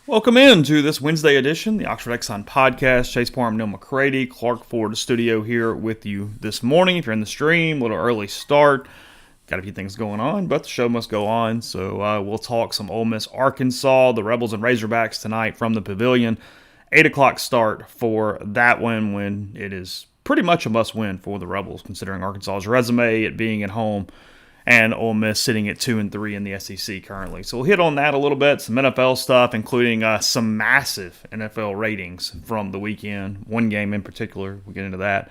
Welcome in to this Wednesday edition, the Oxford Exxon Podcast. Chase Parham, Neal, McCready, Clark Ford Studio here with you this morning. If you're in the stream, a little early start. Got a few things going on, but the show must go on. So we'll talk some Ole Miss, Arkansas, the Rebels and Razorbacks tonight from the Pavilion. 8 o'clock start for that one when it is pretty much a must-win for the Rebels, considering Arkansas's resume, it being at home, and Ole Miss sitting at 2-3 in the SEC currently. So we'll hit on that a little bit, some NFL stuff, including some massive NFL ratings from the weekend, one game in particular. We'll get into that.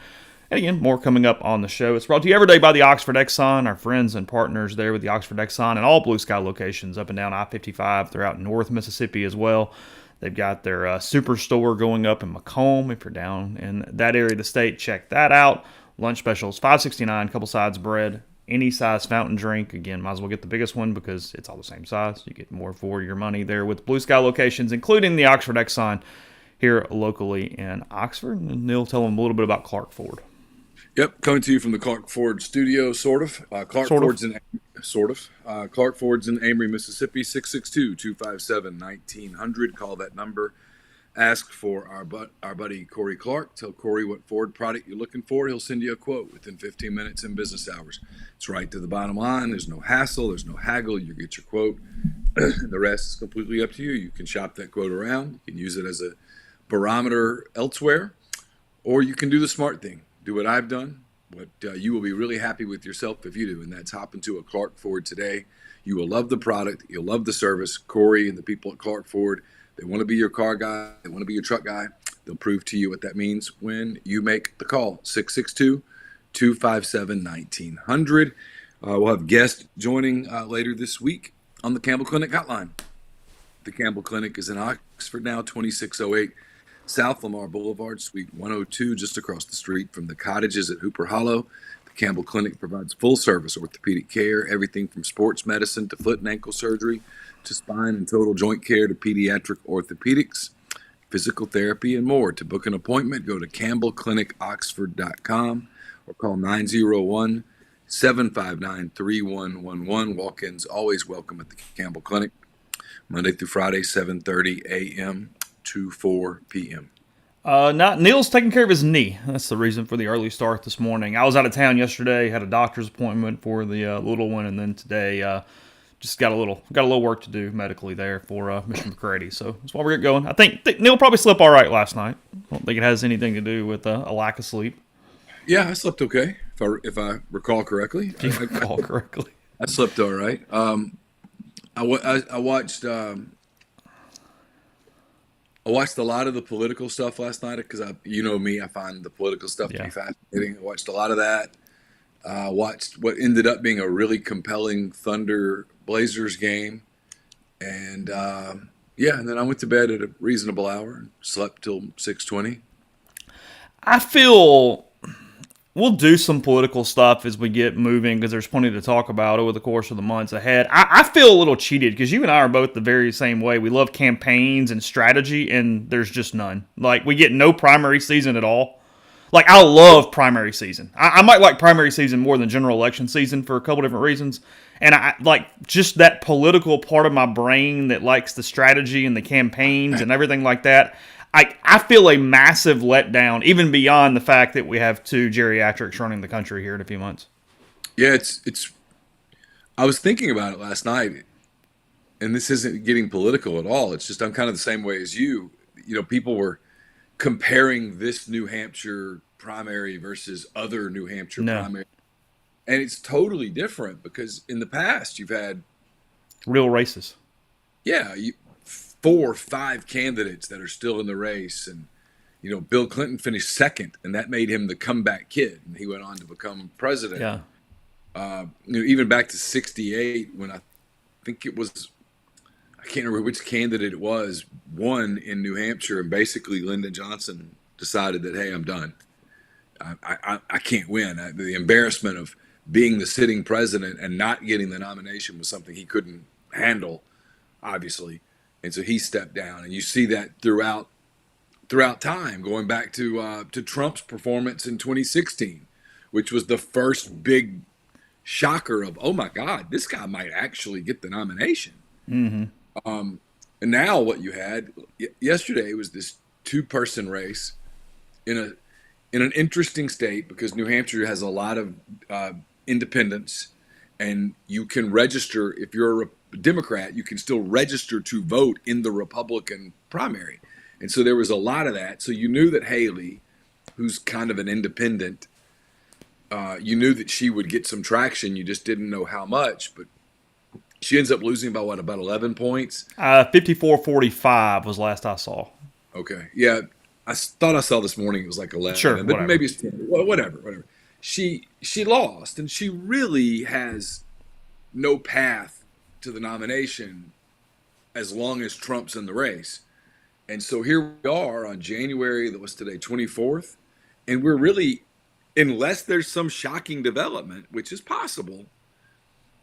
And again, more coming up on the show. It's brought to you every day by the Oxford Exxon, our friends and partners there with the Oxford Exxon and all Blue Sky locations up and down I-55 throughout North Mississippi as well. They've got their superstore going up in Macomb. If you're down in that area of the state, check that out. Lunch specials, $5.69, couple sides of bread, any size fountain drink. Again, might as well get the biggest one because it's all the same size. You get more for your money there with Blue Sky locations, including the Oxford Exxon here locally in Oxford. And Neal, tell them a little bit about Clark Ford. Yep, coming to you from the Clark Ford studio, sort of. Clark Ford's in Amory, Mississippi, 662-257-1900. Call that number. Ask for our buddy Corey Clark. Tell Corey what Ford product you're looking for. He'll send you a quote within 15 minutes in business hours. It's right to the bottom line. There's no hassle. There's no haggle. You get your quote. The rest is completely up to you. You can shop that quote around. You can use it as a barometer elsewhere. Or you can do the smart thing. Do what I've done. What you will be really happy with yourself if you do, and that's hop into a Clark Ford today. You will love the product. You'll love the service. Corey and the people at Clark Ford, they want to be your car guy. They want to be your truck guy. They'll prove to you what that means when you make the call. 662-257-1900. We'll have guests joining later this week on the Campbell Clinic hotline. The Campbell Clinic is in Oxford now, 2608 South Lamar Boulevard, Suite 102, just across the street from the cottages at Hooper Hollow. The Campbell Clinic provides full-service orthopedic care, everything from sports medicine to foot and ankle surgery to spine and total joint care to pediatric orthopedics, physical therapy, and more. To book an appointment, go to campbellclinicoxford.com or call 901-759-3111. Walk-ins always welcome at the Campbell Clinic, Monday through Friday, 7:30 a.m. to 4 p.m. Neal's taking care of his knee. That's the reason for the early start this morning. I was out of town yesterday, had a doctor's appointment for the little one, and then today just got a little work to do medically there for Mr. McCready. So that's why we're getting going. I think Neal probably slept all right last night. I don't think it has anything to do with a lack of sleep. Yeah, I slept okay, if I recall correctly. If you recall correctly. I slept all right. I watched a lot of the political stuff last night because you know me, I find the political stuff to be fascinating. I watched a lot of that. Watched what ended up being a really compelling Thunder Blazers game, and and then I went to bed at a reasonable hour and slept till 6:20. I feel we'll do some political stuff as we get moving because there's plenty to talk about over the course of the months ahead. I feel a little cheated because you and I are both the very same way. We love campaigns and strategy, and there's just none. Like, we get no primary season at all. Like, I love primary season. I might like primary season more than general election season for a couple different reasons. And I like just that political part of my brain that likes the strategy and the campaigns and everything like that. I feel a massive letdown, even beyond the fact that we have two geriatrics running the country here in a few months. Yeah, it's. I was thinking about it last night, and this isn't getting political at all. It's just I'm kind of the same way as you. You know, people were comparing this New Hampshire primary versus other New Hampshire primary, and it's totally different because in the past you've had real races. Yeah, 4 or 5 candidates that are still in the race, and you know, Bill Clinton finished second, and that made him the comeback kid, and he went on to become president. Yeah. You know, even back to '68 when I think it was, I can't remember which candidate it was, won in New Hampshire, and basically Lyndon Johnson decided that, hey, I'm done. I can't win. The embarrassment of being the sitting president and not getting the nomination was something he couldn't handle, obviously. And so he stepped down, and you see that throughout time, going back to Trump's performance in 2016, which was the first big shocker of, oh my God, this guy might actually get the nomination. Mm-hmm. And And now what you had yesterday was this two-person race in an interesting state because New Hampshire has a lot of independents, and you can register if you're a Democrat. You can still register to vote in the Republican primary, and so there was a lot of that. So you knew that Haley, who's kind of an independent, you knew that she would get some traction. You just didn't know how much, but she ends up losing by what, about 11 points? 54-45 was last I saw. Okay. Yeah. I thought I saw this morning it was like 11. Sure, But whatever. maybe it's 10. Whatever. She lost, and she really has no path to the nomination as long as Trump's in the race. And so here we are on January, that was today, 24th, and we're really, unless there's some shocking development, which is possible.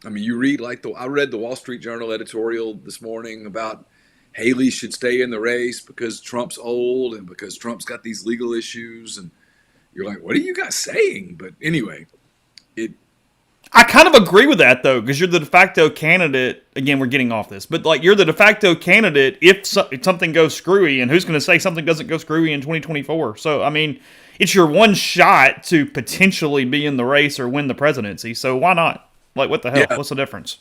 I mean, you read I read the Wall Street Journal editorial this morning about Haley should stay in the race because Trump's old and because Trump's got these legal issues. And you're like, what are you guys saying? But anyway, I kind of agree with that, though, because you're the de facto candidate. Again, we're getting off this. But, you're the de facto candidate if something goes screwy. And who's going to say something doesn't go screwy in 2024? So, I mean, it's your one shot to potentially be in the race or win the presidency. So why not? What the hell? Yeah. What's the difference?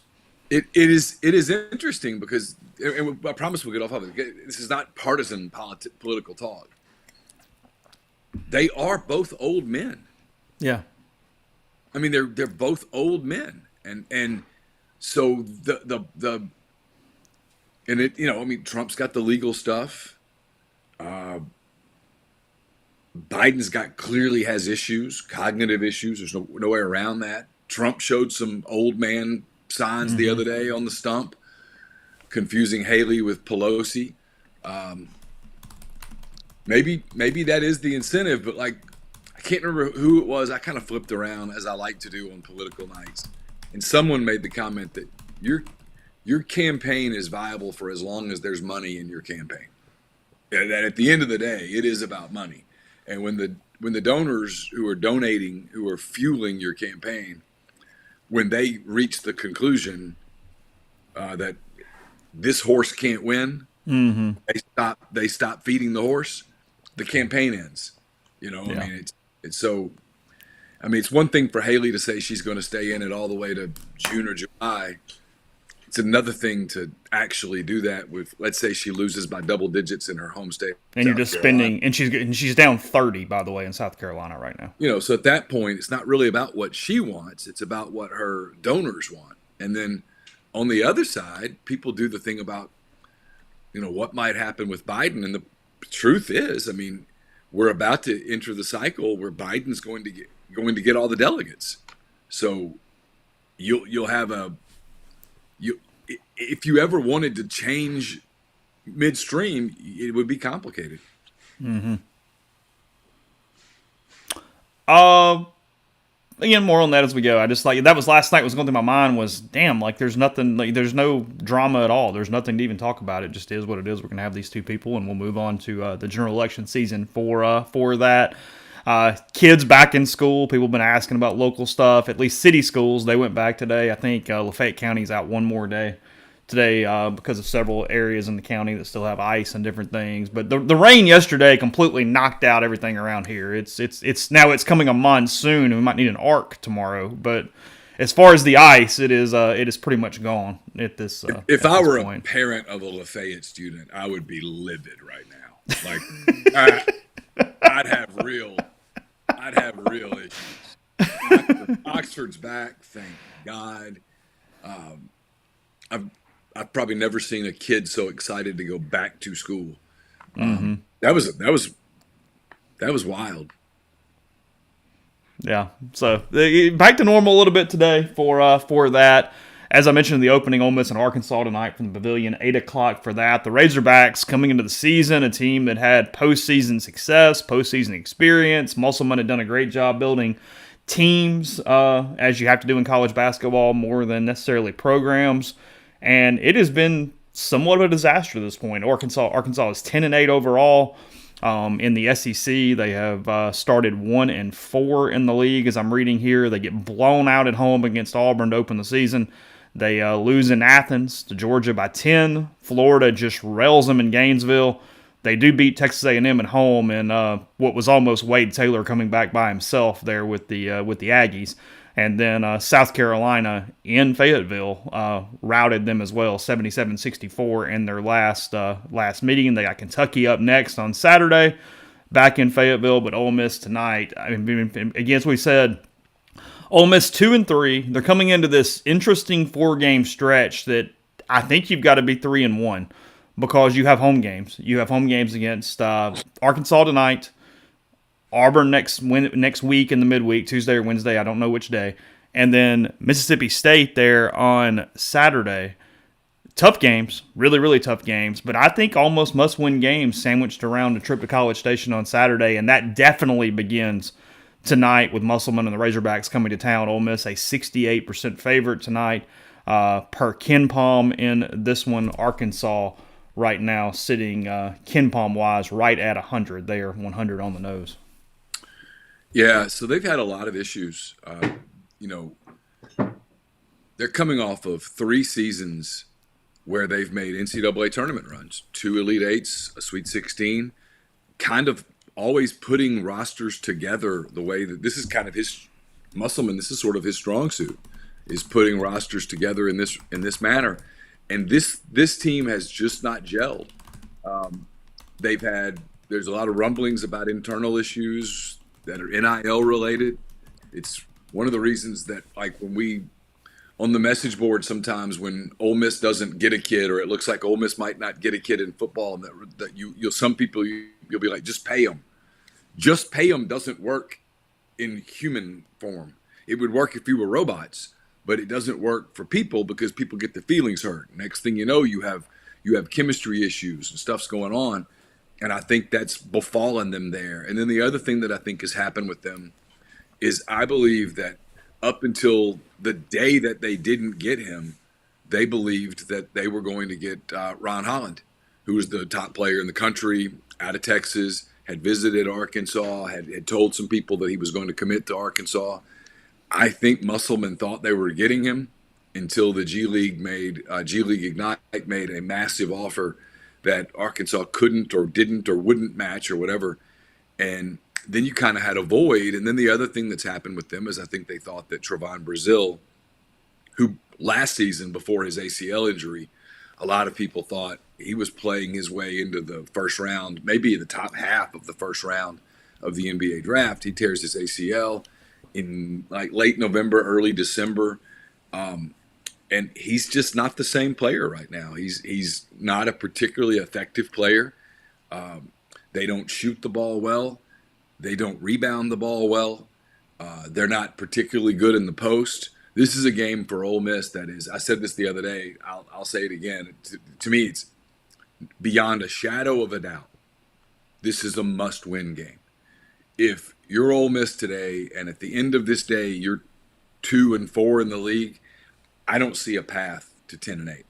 It is interesting because, and I promise we'll get off of it. This is not partisan political talk. They are both old men. Yeah. I mean, they're both old men, and so the and it, I mean, Trump's got the legal stuff. Biden's clearly has issues, cognitive issues. There's no way around that. Trump showed some old man signs the other day on the stump, confusing Haley with Pelosi. Maybe that is the incentive, but I can't remember who it was. I kind of flipped around, as I like to do on political nights, and someone made the comment that your campaign is viable for as long as there's money in your campaign. And that at the end of the day, it is about money. And when the donors who are donating, who are fueling your campaign, when they reach the conclusion that this horse can't win, they stop feeding the horse. The campaign ends. Yeah. I mean, it's so. I mean, it's one thing for Haley to say she's going to stay in it all the way to June or July. It's another thing to actually do that with, let's say she loses by double digits in her home state. And you're just spending, and she's down 30, by the way, in South Carolina right now. So at that point, it's not really about what she wants. It's about what her donors want. And then on the other side, people do the thing about, what might happen with Biden. And the truth is, I mean, we're about to enter the cycle where Biden's going to get all the delegates. So you'll have if you ever wanted to change midstream, it would be complicated. Again, more on that as we go. I just that was last night was going through my mind was, damn, there's nothing, there's no drama at all. There's nothing to even talk about. It just is what it is. We're going to have these two people, and we'll move on to the general election season for that. Kids back in school. People have been asking about local stuff, at least city schools. They went back today. I think Lafayette County's out one more day today because of several areas in the county that still have ice and different things. But the rain yesterday completely knocked out everything around here. It's now it's coming a monsoon, and we might need an arc tomorrow. But as far as the ice, it is pretty much gone at this. If I were a parent of a Lafayette student, I would be livid right now. I'd have real issues. Oxford's back, thank God. I've probably never seen a kid so excited to go back to school. That was wild. Yeah. So back to normal a little bit today for that. As I mentioned in the opening, Ole Miss and Arkansas tonight from the Pavilion, 8 o'clock for that. The Razorbacks coming into the season, a team that had postseason success, postseason experience. Musselman had done a great job building teams, as you have to do in college basketball, more than necessarily programs. And it has been somewhat of a disaster at this point. Arkansas is 10-8 overall. In the SEC, they have started 1-4 in the league, as I'm reading here. They get blown out at home against Auburn to open the season. They lose in Athens to Georgia by 10. Florida just rails them in Gainesville. They do beat Texas A&M at home, and what was almost Wade Taylor coming back by himself there with the Aggies. And then South Carolina in Fayetteville routed them as well, 77-64 in their last meeting. They got Kentucky up next on Saturday, back in Fayetteville, but Ole Miss tonight. I mean, again, as we said, Ole Miss 2-3. They're coming into this interesting 4-game stretch that I think you've got to be 3-1 because you have home games. You have home games against Arkansas tonight, Auburn next week in the midweek, Tuesday or Wednesday, I don't know which day, and then Mississippi State there on Saturday. Tough games, really, really tough games, but I think almost must-win games sandwiched around a trip to College Station on Saturday, and that definitely begins tonight with Musselman and the Razorbacks coming to town. Ole Miss a 68% favorite tonight per KenPom in this one. Arkansas right now sitting KenPom-wise right at 100. They are 100 on the nose. Yeah, so they've had a lot of issues. They're coming off of 3 seasons where they've made NCAA tournament runs, 2 Elite Eights, a Sweet 16, kind of always putting rosters together the way that this is kind of his Musselman. This is sort of his strong suit, is putting rosters together in this manner. And this team has just not gelled. There's a lot of rumblings about internal issues that are NIL related. It's one of the reasons that, like, when we on the message board sometimes when Ole Miss doesn't get a kid, or it looks like Ole Miss might not get a kid in football, and that you'll be like, just pay them. Just pay them doesn't work in human form. It would work if you were robots, but it doesn't work for people because people get their feelings hurt. Next thing you know, you have chemistry issues and stuff's going on, and I think that's befallen them there. And then the other thing that I think has happened with them is I believe that up until the day that they didn't get him, they believed that they were going to get Ron Holland, who was the top player in the country, out of Texas, had visited Arkansas, had told some people that he was going to commit to Arkansas. I think Musselman thought they were getting him until the G League Ignite made a massive offer that Arkansas couldn't or didn't or wouldn't match or whatever. And then you kind of had a void. And then the other thing that's happened with them is I think they thought that Trevon Brazile, who last season before his ACL injury, a lot of people thought he was playing his way into the first round, maybe in the top half of the first round of the NBA draft. He tears his ACL in like late November, early December. And he's just not the same player right now. He's not a particularly effective player. They don't shoot the ball well. They don't rebound the ball well. They're not particularly good in the post. This is a game for Ole Miss that is, I said this the other day, I'll say it again. To me, it's beyond a shadow of a doubt. This is a must-win game. If you're Ole Miss today, and at the end of this day, you're 2-4 in the league, I don't see a path to 10-8.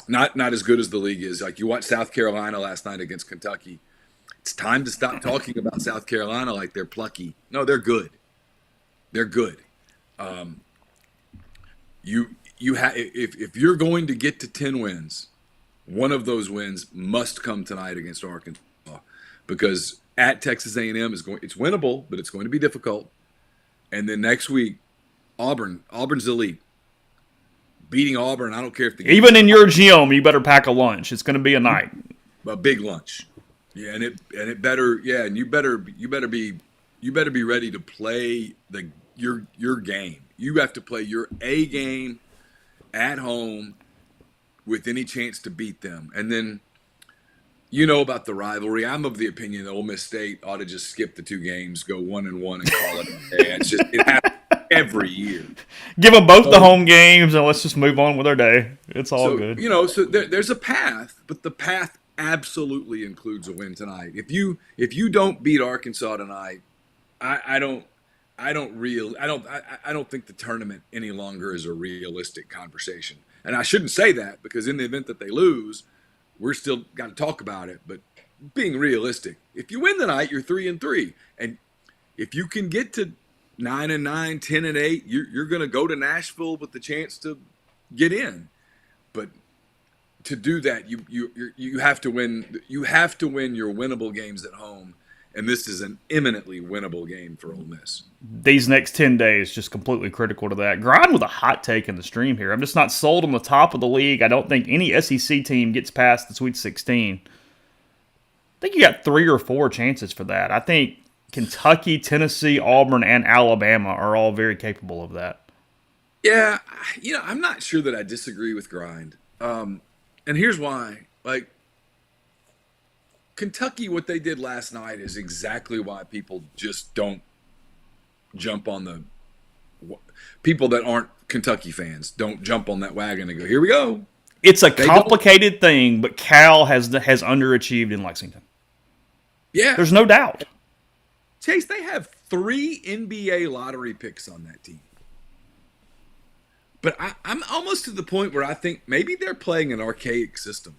Not as good as the league is. Like, you watched South Carolina last night against Kentucky. It's time to stop talking about South Carolina like they're plucky. No, they're good. They're good. If you're going to get to 10 wins, one of those wins must come tonight against Arkansas, because at Texas A&M it's winnable, but it's going to be difficult. And then next week, Auburn's elite. Beating Auburn, I don't care if even in your gym, you better pack a lunch. It's going to be a night, a big lunch. Yeah, and it better, yeah, and you better be ready to play your game. You have to play your A game at home with any chance to beat them. And then, you know about the rivalry. I'm of the opinion that Ole Miss State ought to just skip the 2 games, go 1-1, and call it a day. It happens every year. Give them both the home games, and let's just move on with our day. It's all good. So there's a path, but the path absolutely includes a win tonight. If you don't beat Arkansas tonight, I don't think the tournament any longer is a realistic conversation. And I shouldn't say that, because in the event that they lose, we're still got to talk about it. But being realistic, if you win tonight, you're 3-3, and if you can get to 9-9, 10-8. You're going to go to Nashville with the chance to get in, but to do that, you have to win. You have to win your winnable games at home, and this is an eminently winnable game for Ole Miss. These next 10 days just completely critical to that. Grind with a hot take in the stream here. I'm just not sold on the top of the league. I don't think any SEC team gets past the Sweet 16. I think you got 3 or 4 chances for that. I think Kentucky, Tennessee, Auburn, and Alabama are all very capable of that. Yeah, I'm not sure that I disagree with Grind. And here's why. Like, Kentucky, what they did last night is exactly why people just don't jump on the – people that aren't Kentucky fans don't jump on that wagon and go, here we go. It's a complicated thing, but Cal has underachieved in Lexington. Yeah. There's no doubt. Chase, they have 3 NBA lottery picks on that team. But I'm almost to the point where I think maybe they're playing an archaic system.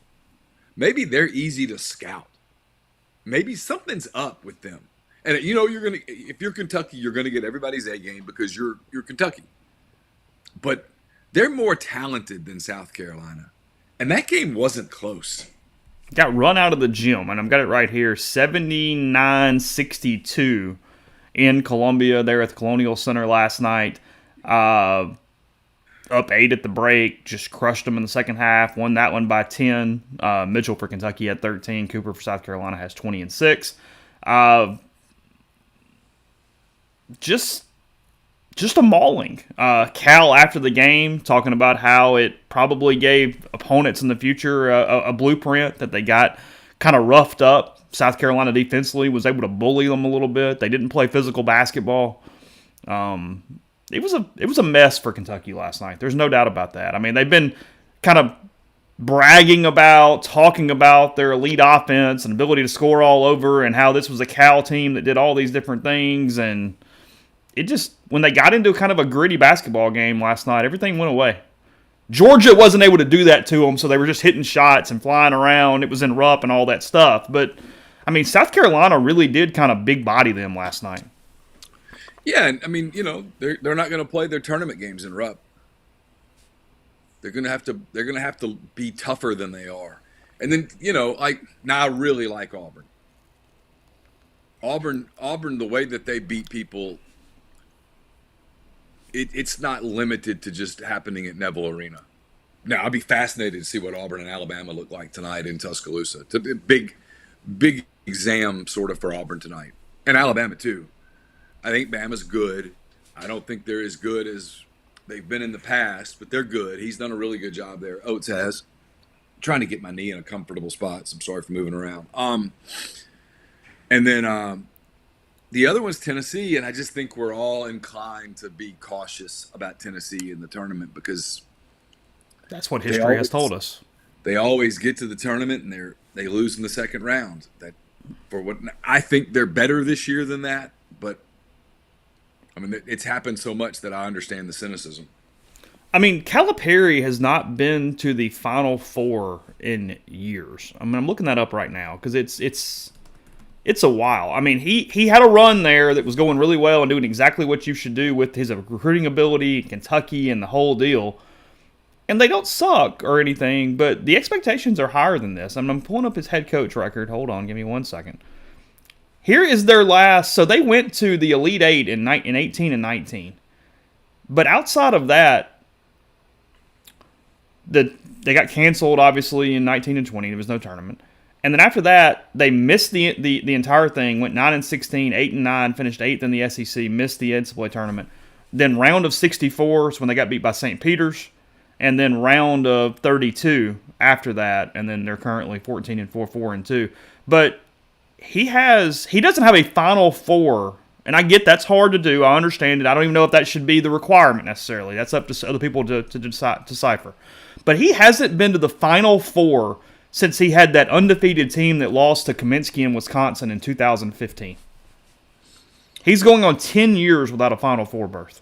Maybe they're easy to scout. Maybe something's up with them. And if you're Kentucky, you're gonna get everybody's A game because you're Kentucky. But they're more talented than South Carolina. And that game wasn't close. Got run out of the gym, and I've got it right here, 79-62 in Columbia there at the Colonial Center last night. Up 8 at the break, just crushed them in the second half, won that one by 10. Mitchell for Kentucky had 13. Cooper for South Carolina has 20 and 6. Just a mauling. Cal, after the game, talking about how it probably gave opponents in the future a blueprint that they got kind of roughed up. South Carolina defensively was able to bully them a little bit. They didn't play physical basketball. It was a mess for Kentucky last night. There's no doubt about that. I mean, they've been kind of talking about their elite offense and ability to score all over and how this was a Cal team that did all these different things. And it just, when they got into kind of a gritty basketball game last night, everything went away. Georgia wasn't able to do that to them, so they were just hitting shots and flying around. It was in rough and all that stuff. But, I mean, South Carolina really did kind of big body them last night. Yeah, and I mean, they're not going to play their tournament games in Rupp. They're going to have to be tougher than they are. And then, now I really like Auburn. Auburn, the way that they beat people, it's not limited to just happening at Neville Arena. Now, I'll be fascinated to see what Auburn and Alabama look like tonight in Tuscaloosa. It's a big exam sort of for Auburn tonight. And Alabama, too. I think Bama's good. I don't think they're as good as they've been in the past, but they're good. He's done a really good job there. Oates has. I'm trying to get my knee in a comfortable spot, so I'm sorry for moving around. And then the other one's Tennessee, and I just think we're all inclined to be cautious about Tennessee in the tournament because that's what history has told us. They always get to the tournament and they lose in the second round. I think they're better this year than that, but I mean, it's happened so much that I understand the cynicism. I mean, Calipari has not been to the Final Four in years. I mean, I'm looking that up right now because it's a while. I mean, he had a run there that was going really well and doing exactly what you should do with his recruiting ability, Kentucky, and the whole deal. And they don't suck or anything, but the expectations are higher than this. I mean, I'm pulling up his head coach record. Hold on, give me 1 second. Here is their last. So they went to the Elite Eight in 18 and 19. But outside of that, they got canceled, obviously, in 19 and 20. There was no tournament. And then after that, they missed the entire thing, went 9 and 16, 8 and 9, finished 8th in the SEC, missed the NCAA tournament. Then round of 64 is when they got beat by St. Peter's. And then round of 32 after that. And then they're currently 14 and 4, 4 and 2. But he doesn't have a Final Four, and I get that's hard to do. I understand it. I don't even know if that should be the requirement necessarily. That's up to other people to decipher. But he hasn't been to the Final Four since he had that undefeated team that lost to Kaminsky in Wisconsin in 2015. He's going on 10 years without a Final Four berth.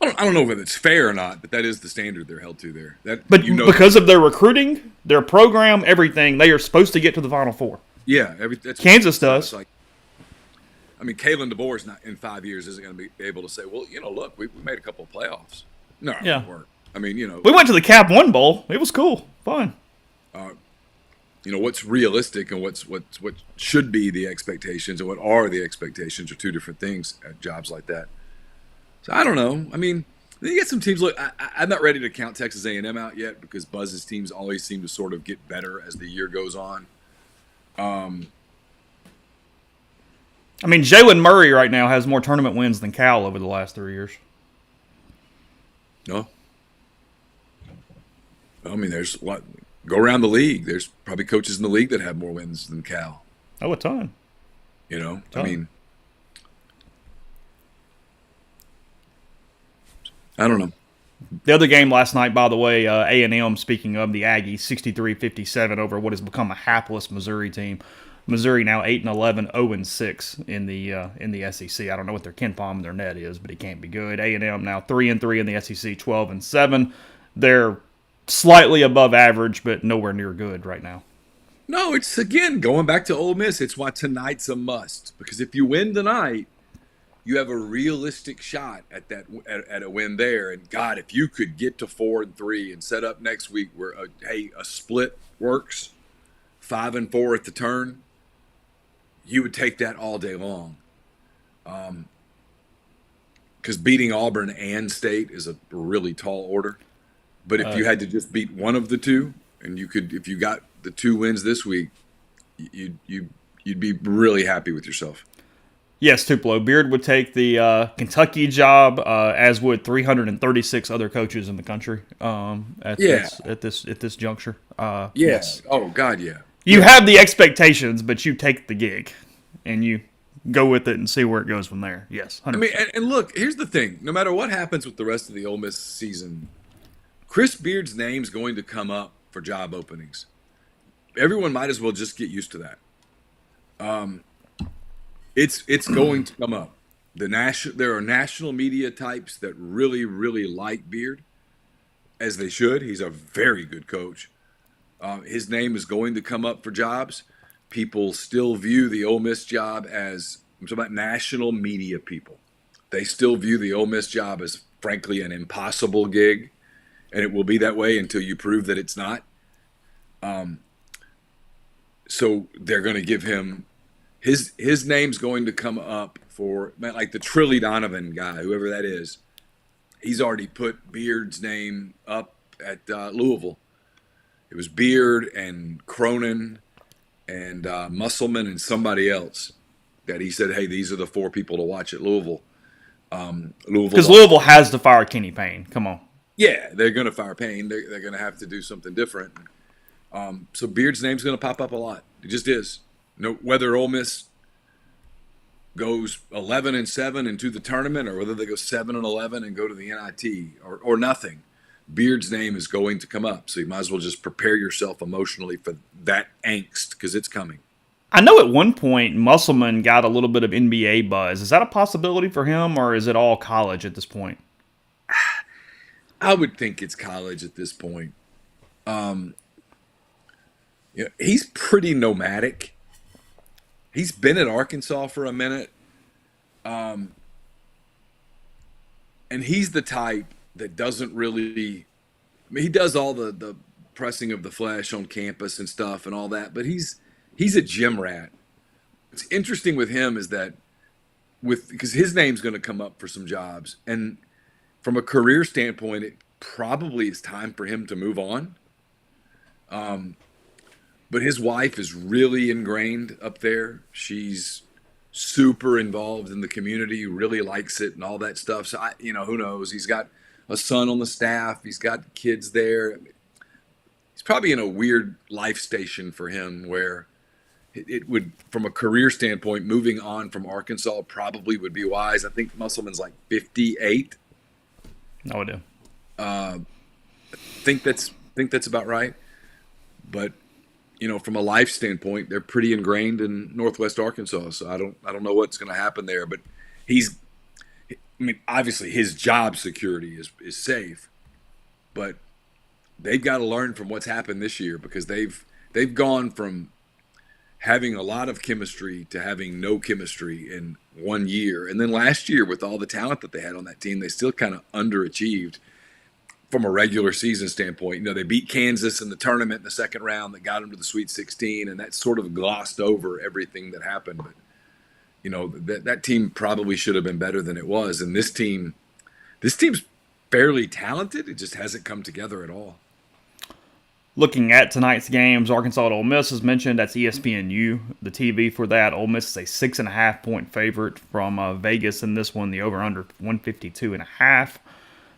I don't know if it's fair or not, but that is the standard they're held to there. Because of their recruiting, their program, everything, they are supposed to get to the Final Four. Yeah, Kansas does. I mean, Kalen DeBoer's not in 5 years isn't going to be able to say, well, look, we made a couple of playoffs. No, Yeah. we weren't. I mean, We went to the Cap One Bowl. It was cool, fun. What's realistic and what should be the expectations and what are the expectations are two different things at jobs like that. So I don't know. I mean, you get some teams. Look, I'm not ready to count Texas A&M out yet because Buzz's teams always seem to sort of get better as the year goes on. I mean, Jalen Murray right now has more tournament wins than Cal over the last 3 years. No. I mean, there's a lot. Go around the league. There's probably coaches in the league that have more wins than Cal. Oh, a ton. I mean, I don't know. The other game last night, by the way, A&M, speaking of the Aggies, 63-57 over what has become a hapless Missouri team. Missouri now 8-11, 0-6 in the SEC. I don't know what their Ken Palm in their net is, but it can't be good. A&M now 3-3 in the SEC, 12-7. They're slightly above average, but nowhere near good right now. No, it's, again, going back to Ole Miss, it's why tonight's a must. Because if you win tonight, you have a realistic shot at that at a win there. And, God, if you could get to 4-3 and set up next week where, a split works, 5-4 at the turn, you would take that all day long. Because beating Auburn and State is a really tall order. But if you had to just beat one of the two, and if you got the 2 wins this week, you'd be really happy with yourself. Yes, Tupelo. Beard would take the Kentucky job, as would 336 other coaches in the country at this juncture. Yes. Oh God, yeah. You have the expectations, but you take the gig, and you go with it and see where it goes from there. Yes, 100%. I mean, and look, here's the thing: no matter what happens with the rest of the Ole Miss season, Chris Beard's name's going to come up for job openings. Everyone might as well just get used to that. It's going to come up. There are national media types that really, really like Beard, as they should. He's a very good coach. His name is going to come up for jobs. People still view the Ole Miss job as, I'm talking about national media people. They still view the Ole Miss job as, frankly, an impossible gig, and it will be that way until you prove that it's not. So they're going to give him his name's going to come up for, like, the Trilly Donovan guy, whoever that is. He's already put Beard's name up at Louisville. It was Beard and Cronin and Musselman and somebody else that he said, hey, these are the 4 people to watch at Louisville. Because Louisville has to fire Kenny Payne. Come on. Yeah, they're going to fire Payne. They're going to have to do something different. So Beard's name's going to pop up a lot. It just is. No, whether Ole Miss goes 11-7 into the tournament, or whether they go 7-11 and go to the NIT, or nothing, Beard's name is going to come up. So you might as well just prepare yourself emotionally for that angst, because it's coming. I know at one point Musselman got a little bit of NBA buzz. Is that a possibility for him, or is it all college at this point? I would think it's college at this point. He's pretty nomadic. He's been at Arkansas for a minute. And he's the type that doesn't really – I mean, he does all the pressing of the flesh on campus and stuff and all that, but he's a gym rat. What's interesting with him is that because his name's going to come up for some jobs, and from a career standpoint, it probably is time for him to move on. But his wife is really ingrained up there. She's super involved in the community, really likes it and all that stuff. So, who knows? He's got a son on the staff. He's got kids there. He's probably in a weird life station for him where it would, from a career standpoint, moving on from Arkansas probably would be wise. I think Musselman's like 58. No idea. I think that's about right. But from a life standpoint, they're pretty ingrained in Northwest Arkansas. So I don't know what's going to happen there. But obviously his job security is safe, but they've got to learn from what's happened this year, because they've gone from having a lot of chemistry to having no chemistry in 1 year. And then last year, with all the talent that they had on that team, they still kind of underachieved from a regular season standpoint. You know, they beat Kansas in the tournament in the second round that got them to the Sweet 16, and that sort of glossed over everything that happened. But, you know, that team probably should have been better than it was. And this team's fairly talented. It just hasn't come together at all. Looking at tonight's games, Arkansas and Ole Miss is mentioned. That's ESPNU, the TV for that. Ole Miss is a 6.5-point favorite from Vegas in this one. The over-under 152.5.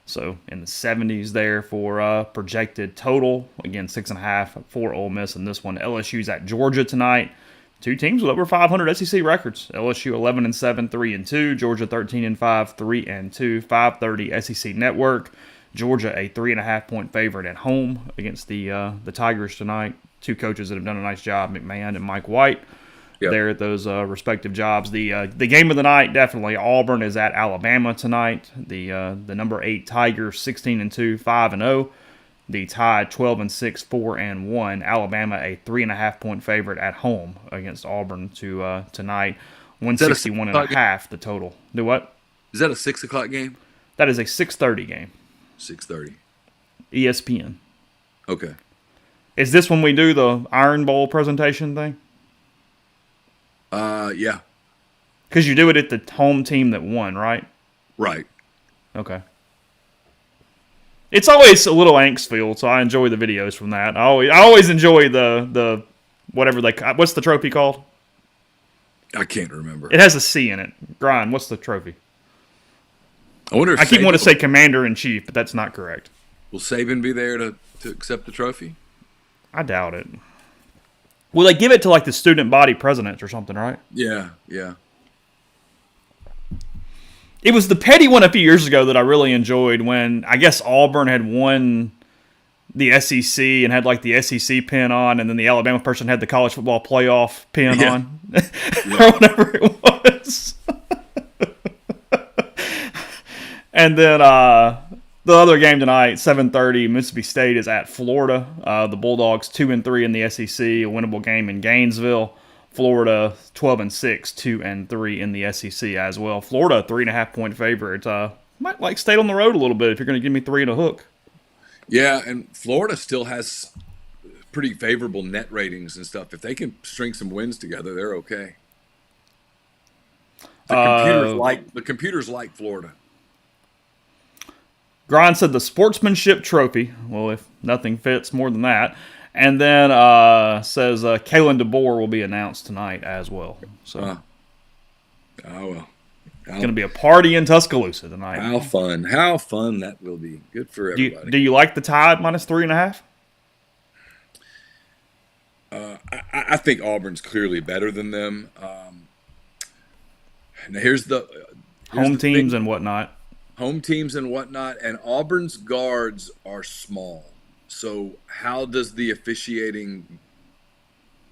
So in the 70s there for projected total. Again, 6.5 for Ole Miss in this one. LSU's at Georgia tonight. Two teams with over 500 SEC records. LSU 11-7, 3-2. Georgia 13-5, 3-2. 5:30 SEC Network. Georgia a 3.5-point favorite at home against the Tigers tonight. Two coaches that have done a nice job, McMahon and Mike White. Yep. There at those respective jobs. The game of the night, definitely Auburn is at Alabama tonight. The number 8 Tigers 16-2, 5-0. The Tide 12-6, 4-1. Alabama a 3.5-point favorite at home against Auburn tonight. 161.5 the total. Do what? Is that a 6 o'clock game? That is a 6:30 game. 6:30. ESPN. Okay. Is this when we do the Iron Bowl presentation thing? Yeah. Because you do it at the home team that won, right? Right. Okay. It's always a little angst-filled, so I enjoy the videos from that. I always enjoy the whatever what's the trophy called? I can't remember. It has a C in it. Grind, what's the trophy? I wonder if I keep wanting to say Commander-in-Chief, but that's not correct. Will Saban be there to accept the trophy? I doubt it. Will they give it to like the student body presidents or something, right? Yeah. It was the petty one a few years ago that I really enjoyed when I guess Auburn had won the SEC and had like the SEC pin on, and then the Alabama person had the college football playoff pin on, or whatever it was. And then the other game tonight, 7:30, Mississippi State is at Florida. The Bulldogs 2-3 in the SEC, a winnable game in Gainesville. Florida 12-6, 2-3 in the SEC as well. Florida 3.5-point favorite. Might like stay on the road a little bit if you're going to give me 3 and a hook. Yeah, and Florida still has pretty favorable net ratings and stuff. If they can string some wins together, they're okay. The computers like Florida. Grind said the sportsmanship trophy. Well, if nothing fits more than that. And then says Kalen DeBoer will be announced tonight as well. So, well. It's going to be a party in Tuscaloosa tonight. How fun that will be. Good for everybody. Do you like the Tide minus 3.5? I think Auburn's clearly better than them. Now here's home teams and whatnot. Home teams and whatnot, and Auburn's guards are small. So how does the officiating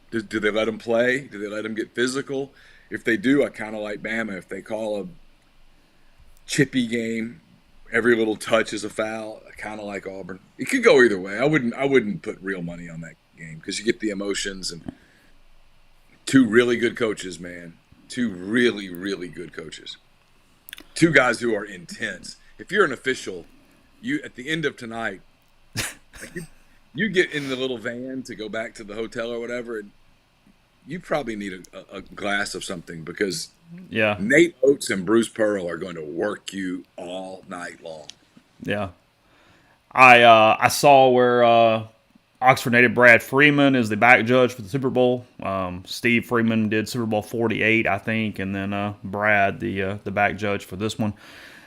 do they let them play? Do they let them get physical? If they do, I kind of like Bama. If they call a chippy game, every little touch is a foul, I kind of like Auburn. It could go either way. I wouldn't put real money on that game because you get the emotions and two really good coaches, man. Two really, really good coaches. Two guys who are intense. If you're an official, you at the end of tonight, you get in the little van to go back to the hotel or whatever, and you probably need a glass of something because Nate Oates and Bruce Pearl are going to work you all night long. Yeah. I saw where Oxford native Brad Freeman is the back judge for the Super Bowl. Steve Freeman did Super Bowl 48, I think, and then Brad, the back judge for this one.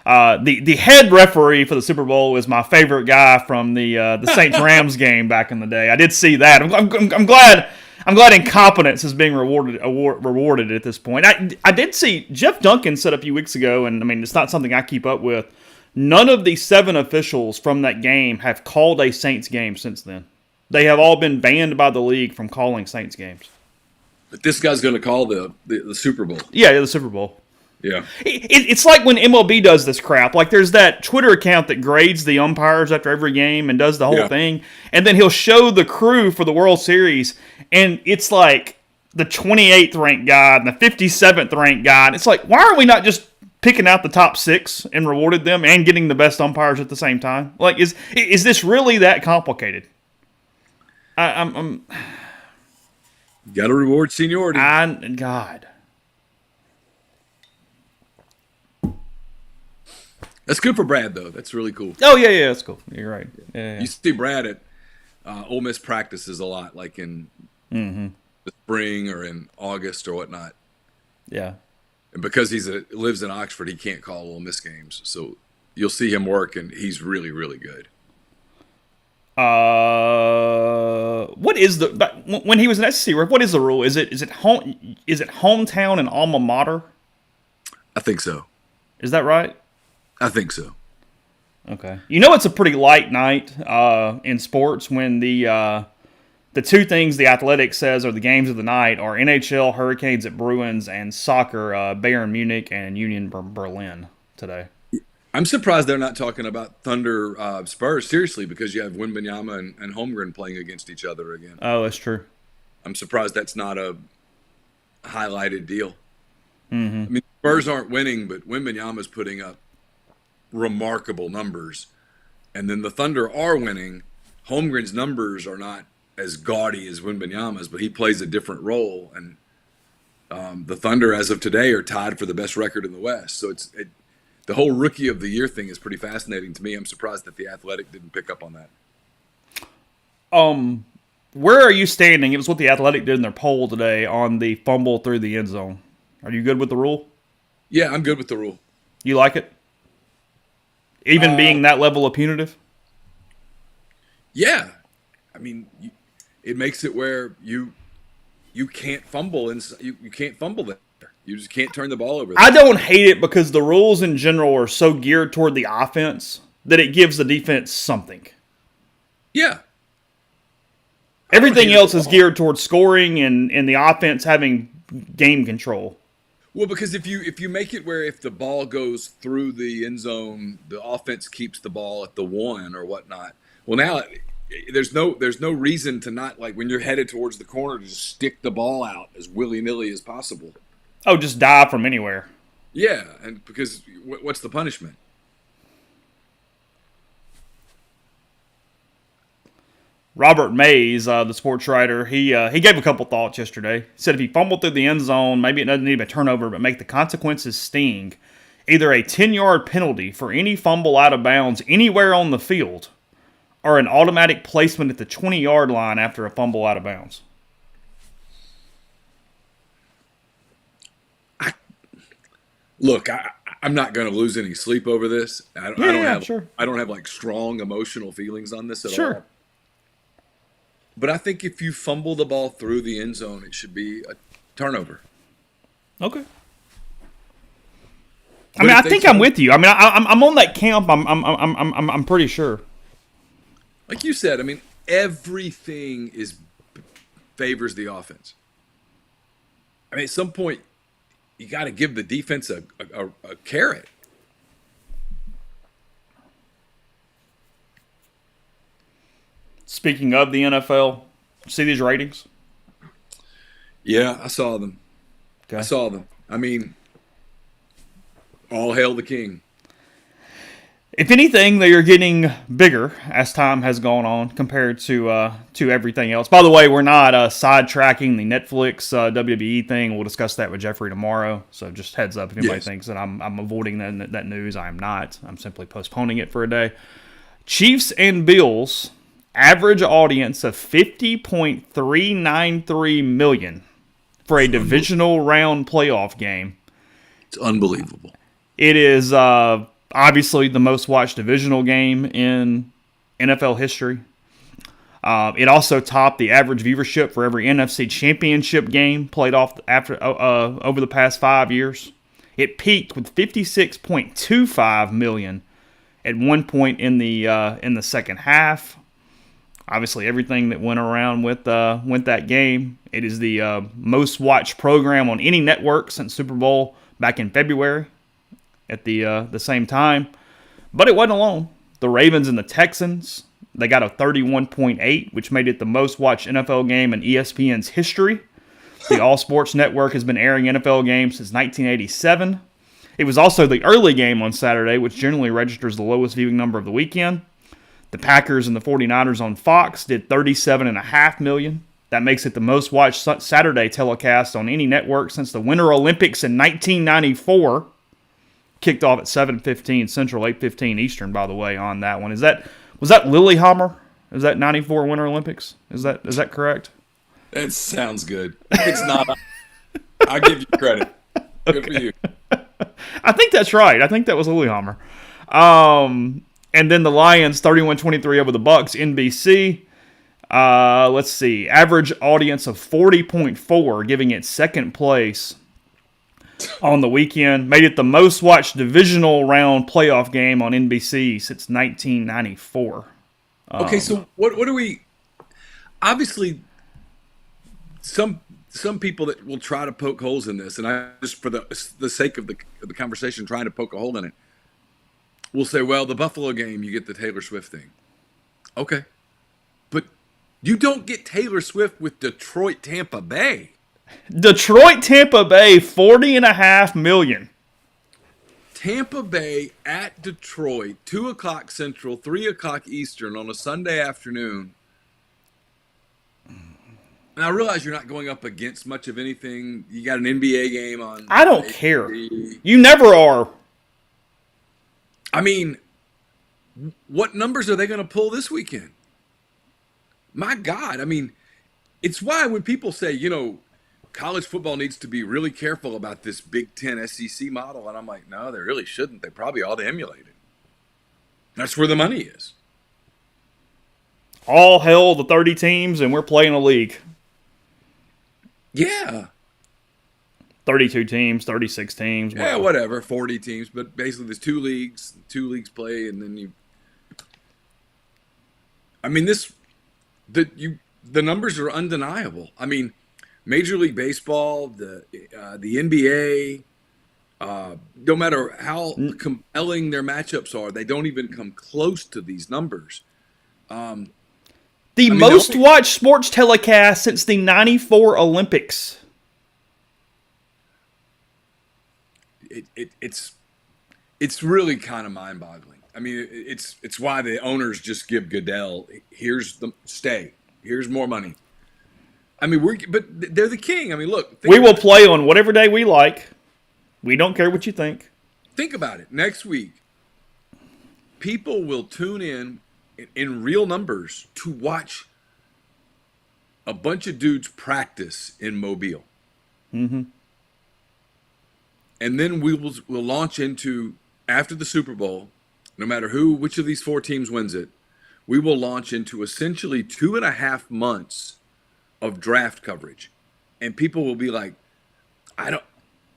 The head referee for the Super Bowl is my favorite guy from the Saints Rams game back in the day. I did see that. I'm glad incompetence is being rewarded at this point. I did see Jeff Duncan said a few weeks ago, and I mean it's not something I keep up with. None of the 7 officials from that game have called a Saints game since then. They have all been banned by the league from calling Saints games. But this guy's going to call the Super Bowl. Yeah, the Super Bowl. Yeah. It's like when MLB does this crap. Like there's that Twitter account that grades the umpires after every game and does the whole thing. And then he'll show the crew for the World Series. And it's like the 28th ranked guy and the 57th ranked guy. And it's like, why are we not just picking out the top 6 and rewarded them and getting the best umpires at the same time? Like, is this really that complicated? I'm got to reward seniority. God. That's good for Brad, though. That's really cool. Oh, yeah, that's cool. You're right. Yeah. You see Brad at Ole Miss practices a lot, like in the spring or in August or whatnot. Yeah. And because he lives in Oxford, he can't call Ole Miss games. So you'll see him work, and he's really, really good. What is when he was an SEC rep? What is the rule? Is it hometown and alma mater? I think so. Is that right? I think so. Okay. You know, it's a pretty light night in sports when the 2 things the Athletic says are the games of the night are NHL, Hurricanes at Bruins, and soccer, Bayern Munich and Union Berlin today. I'm surprised they're not talking about Thunder Spurs seriously, because you have Wembanyama and Holmgren playing against each other again. Oh, that's true. I'm surprised that's not a highlighted deal. Mm-hmm. I mean, Spurs aren't winning, but Wembanyama's putting up remarkable numbers. And then the Thunder are winning. Holmgren's numbers are not as gaudy as Wembanyama's, but he plays a different role. And the Thunder, as of today, are tied for the best record in the West. So the whole Rookie of the Year thing is pretty fascinating to me. I'm surprised that the Athletic didn't pick up on that. Where are you standing? It was what the Athletic did in their poll today on the fumble through the end zone. Are you good with the rule? Yeah, I'm good with the rule. You like it? Even being that level of punitive? Yeah. I mean, it makes it where you can't fumble, and you can't fumble there. You just can't turn the ball over there. I don't hate it because the rules in general are so geared toward the offense that it gives the defense something. Yeah. Everything else is geared towards scoring and the offense having game control. Well, because if you make it where if the ball goes through the end zone, the offense keeps the ball at the 1 or whatnot. Well, now there's no reason to not, like, when you're headed towards the corner, to just stick the ball out as willy-nilly as possible. Oh, just dive from anywhere. Yeah, and because what's the punishment? Robert Mays, the sports writer, he gave a couple thoughts yesterday. He said if he fumbled through the end zone, maybe it doesn't need a turnover, but make the consequences sting. Either a 10-yard penalty for any fumble out of bounds anywhere on the field, or an automatic placement at the 20-yard line after a fumble out of bounds. I'm not going to lose any sleep over this. I don't have like strong emotional feelings on this at all. But I think if you fumble the ball through the end zone, it should be a turnover. Okay. I mean, I think I'm with you. I mean, I'm on that camp. I'm pretty sure. Like you said, I mean, everything favors the offense. I mean, at some point, you got to give the defense a carrot. Speaking of the NFL, see these ratings? Yeah, I saw them. Okay. I saw them. I mean, all hail the king. If anything, they are getting bigger as time has gone on compared to everything else. By the way, we're not sidetracking the Netflix WWE thing. We'll discuss that with Jeffrey tomorrow. So just heads up if anybody thinks that I'm avoiding that news. I am not. I'm simply postponing it for a day. Chiefs and Bills, average audience of 50.393 million for a divisional round playoff game. It's unbelievable. It is obviously the most watched divisional game in NFL history. It also topped the average viewership for every NFC championship game played off after over the past 5 years. It peaked with 56.25 million at one point in the second half. Obviously, everything that went around with that game. It is the most watched program on any network since Super Bowl back in February at the same time. But it wasn't alone. The Ravens and the Texans, they got a 31.8, which made it the most watched NFL game in ESPN's history. The All Sports Network has been airing NFL games since 1987. It was also the early game on Saturday, which generally registers the lowest viewing number of the weekend. The Packers and the 49ers on Fox did $37.5 million. That makes it the most watched Saturday telecast on any network since the Winter Olympics in 1994. Kicked off at 7:15 Central, 8:15 Eastern, by the way, on that one. Was that Lillehammer? Is that 94 Winter Olympics? Is that correct? That sounds good. If it's not, I'll give you credit. Good for you. I think that's right. I think that was Lillehammer. And then the Lions 31-23 over the Bucks, NBC. Let's see. Average audience of 40.4, giving it second place on the weekend. Made it the most watched divisional round playoff game on NBC since 1994. Okay, so what do we? Obviously, some people that will try to poke holes in this, and I just for the sake of the conversation, trying to poke a hole in it, will say, well, the Buffalo game, you get the Taylor Swift thing. Okay, but you don't get Taylor Swift with Detroit, Tampa Bay. Detroit, Tampa Bay, $40.5 million. Tampa Bay at Detroit, 2 o'clock Central, 3 o'clock Eastern on a Sunday afternoon. And I realize you're not going up against much of anything. You got an NBA game on. I don't care. You never are. I mean, what numbers are they going to pull this weekend? My God. I mean, it's why when people say, college football needs to be really careful about this Big Ten SEC model. And I'm like, no, they really shouldn't. They probably ought to emulate it. That's where the money is. All hell the 30 teams, and we're playing a league. Yeah. 32 teams, 36 teams. Yeah, whatever, 40 teams. But basically there's two leagues play, and then the numbers are undeniable. I mean, Major League Baseball, the NBA, no matter how compelling their matchups are, they don't even come close to these numbers. The most watched sports telecast since the 94 Olympics. It's really kind of mind-boggling. I mean, it's why the owners just give Goodell, here's more money. I mean, but they're the king. I mean, look. We will play on whatever day we like. We don't care what you think. Think about it. Next week, people will tune in real numbers to watch a bunch of dudes practice in Mobile. Mm-hmm. And then we'll launch into, after the Super Bowl, no matter which of these 4 teams wins it, we will launch into essentially 2.5 months of draft coverage. And people will be like, I don't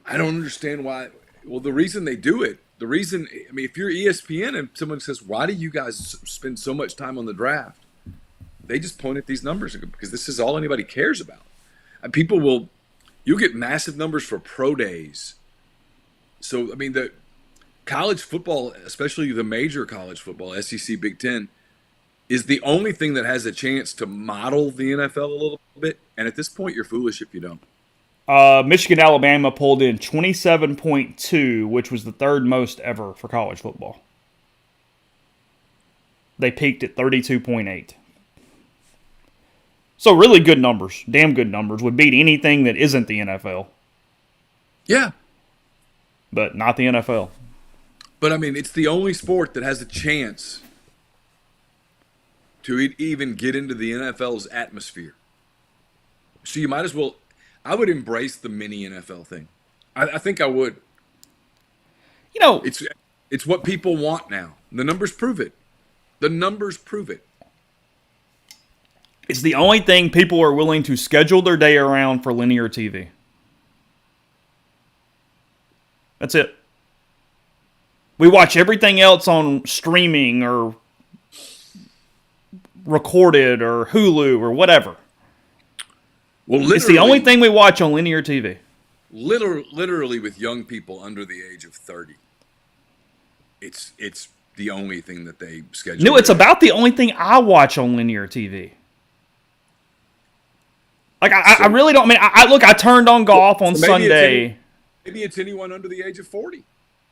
understand why. Well, the reason they do it, if you're ESPN and someone says, why do you guys spend so much time on the draft? They just point at these numbers because this is all anybody cares about. And you'll get massive numbers for pro days. So, I mean, the college football, especially the major college football, SEC, Big Ten, is the only thing that has a chance to model the NFL a little bit. And at this point, you're foolish if you don't. Michigan, Alabama pulled in 27.2, which was the third most ever for college football. They peaked at 32.8. So really good numbers, damn good numbers, would beat anything that isn't the NFL. Yeah. But not the NFL. But, I mean, it's the only sport that has a chance to even get into the NFL's atmosphere. So you might as well – I would embrace the mini NFL thing. I think I would. It's what people want now. The numbers prove it. It's the only thing people are willing to schedule their day around for linear TV. That's it. We watch everything else on streaming or recorded or Hulu or whatever. Well, it's the only thing we watch on linear TV. Literally with young people under the age of 30. It's the only thing that they schedule. No, it's about the only thing I watch on linear TV. Like, I really don't. I mean, I turned on golf on Sunday. Maybe it's anyone under the age of 40.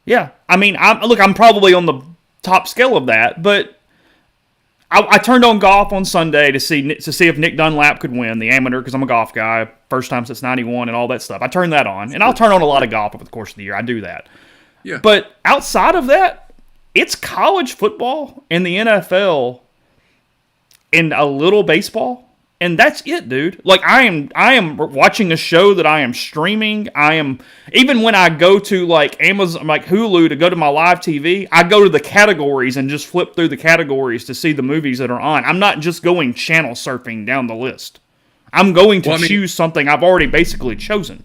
Yeah. I mean, I'm probably on the top scale of that, but I turned on golf on Sunday to see if Nick Dunlap could win the amateur, because I'm a golf guy, first time since '91 and all that stuff. I turned that on, and I'll turn on a lot of golf over the course of the year. I do that. Yeah. But outside of that, it's college football and the NFL and a little baseball. And that's it, dude. Like, I am watching a show that I am streaming. Even when I go to like Amazon, like Hulu, to go to my live TV, I go to the categories and just flip through the categories to see the movies that are on. I'm not just going channel surfing down the list. I'm going to choose something I've already basically chosen.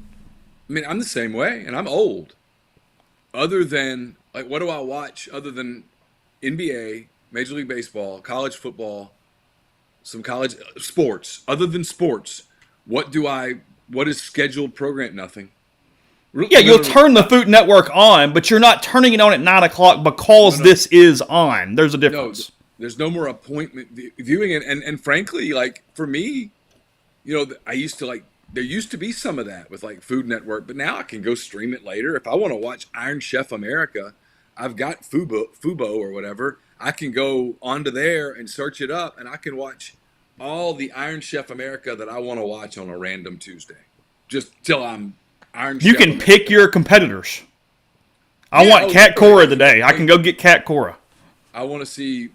I mean, I'm the same way, and I'm old. Other than, like, what do I watch other than NBA, Major League Baseball, college football, some college sports? Other than sports, what is scheduled program? Nothing. Yeah, you'll turn the Food Network on, but you're not turning it on at 9 o'clock because this is on. There's a difference. No, there's no more appointment viewing it. And frankly, like, for me, I used to, like, there used to be some of that with, like, Food Network, but now I can go stream it later. If I want to watch Iron Chef America, I've got Fubo or whatever. I can go onto there and search it up, and I can watch all the Iron Chef America that I want to watch on a random Tuesday. Just till I'm Iron Chef. You can pick your competitors. I want Cat Cora today. I can go get Cat Cora. I want to see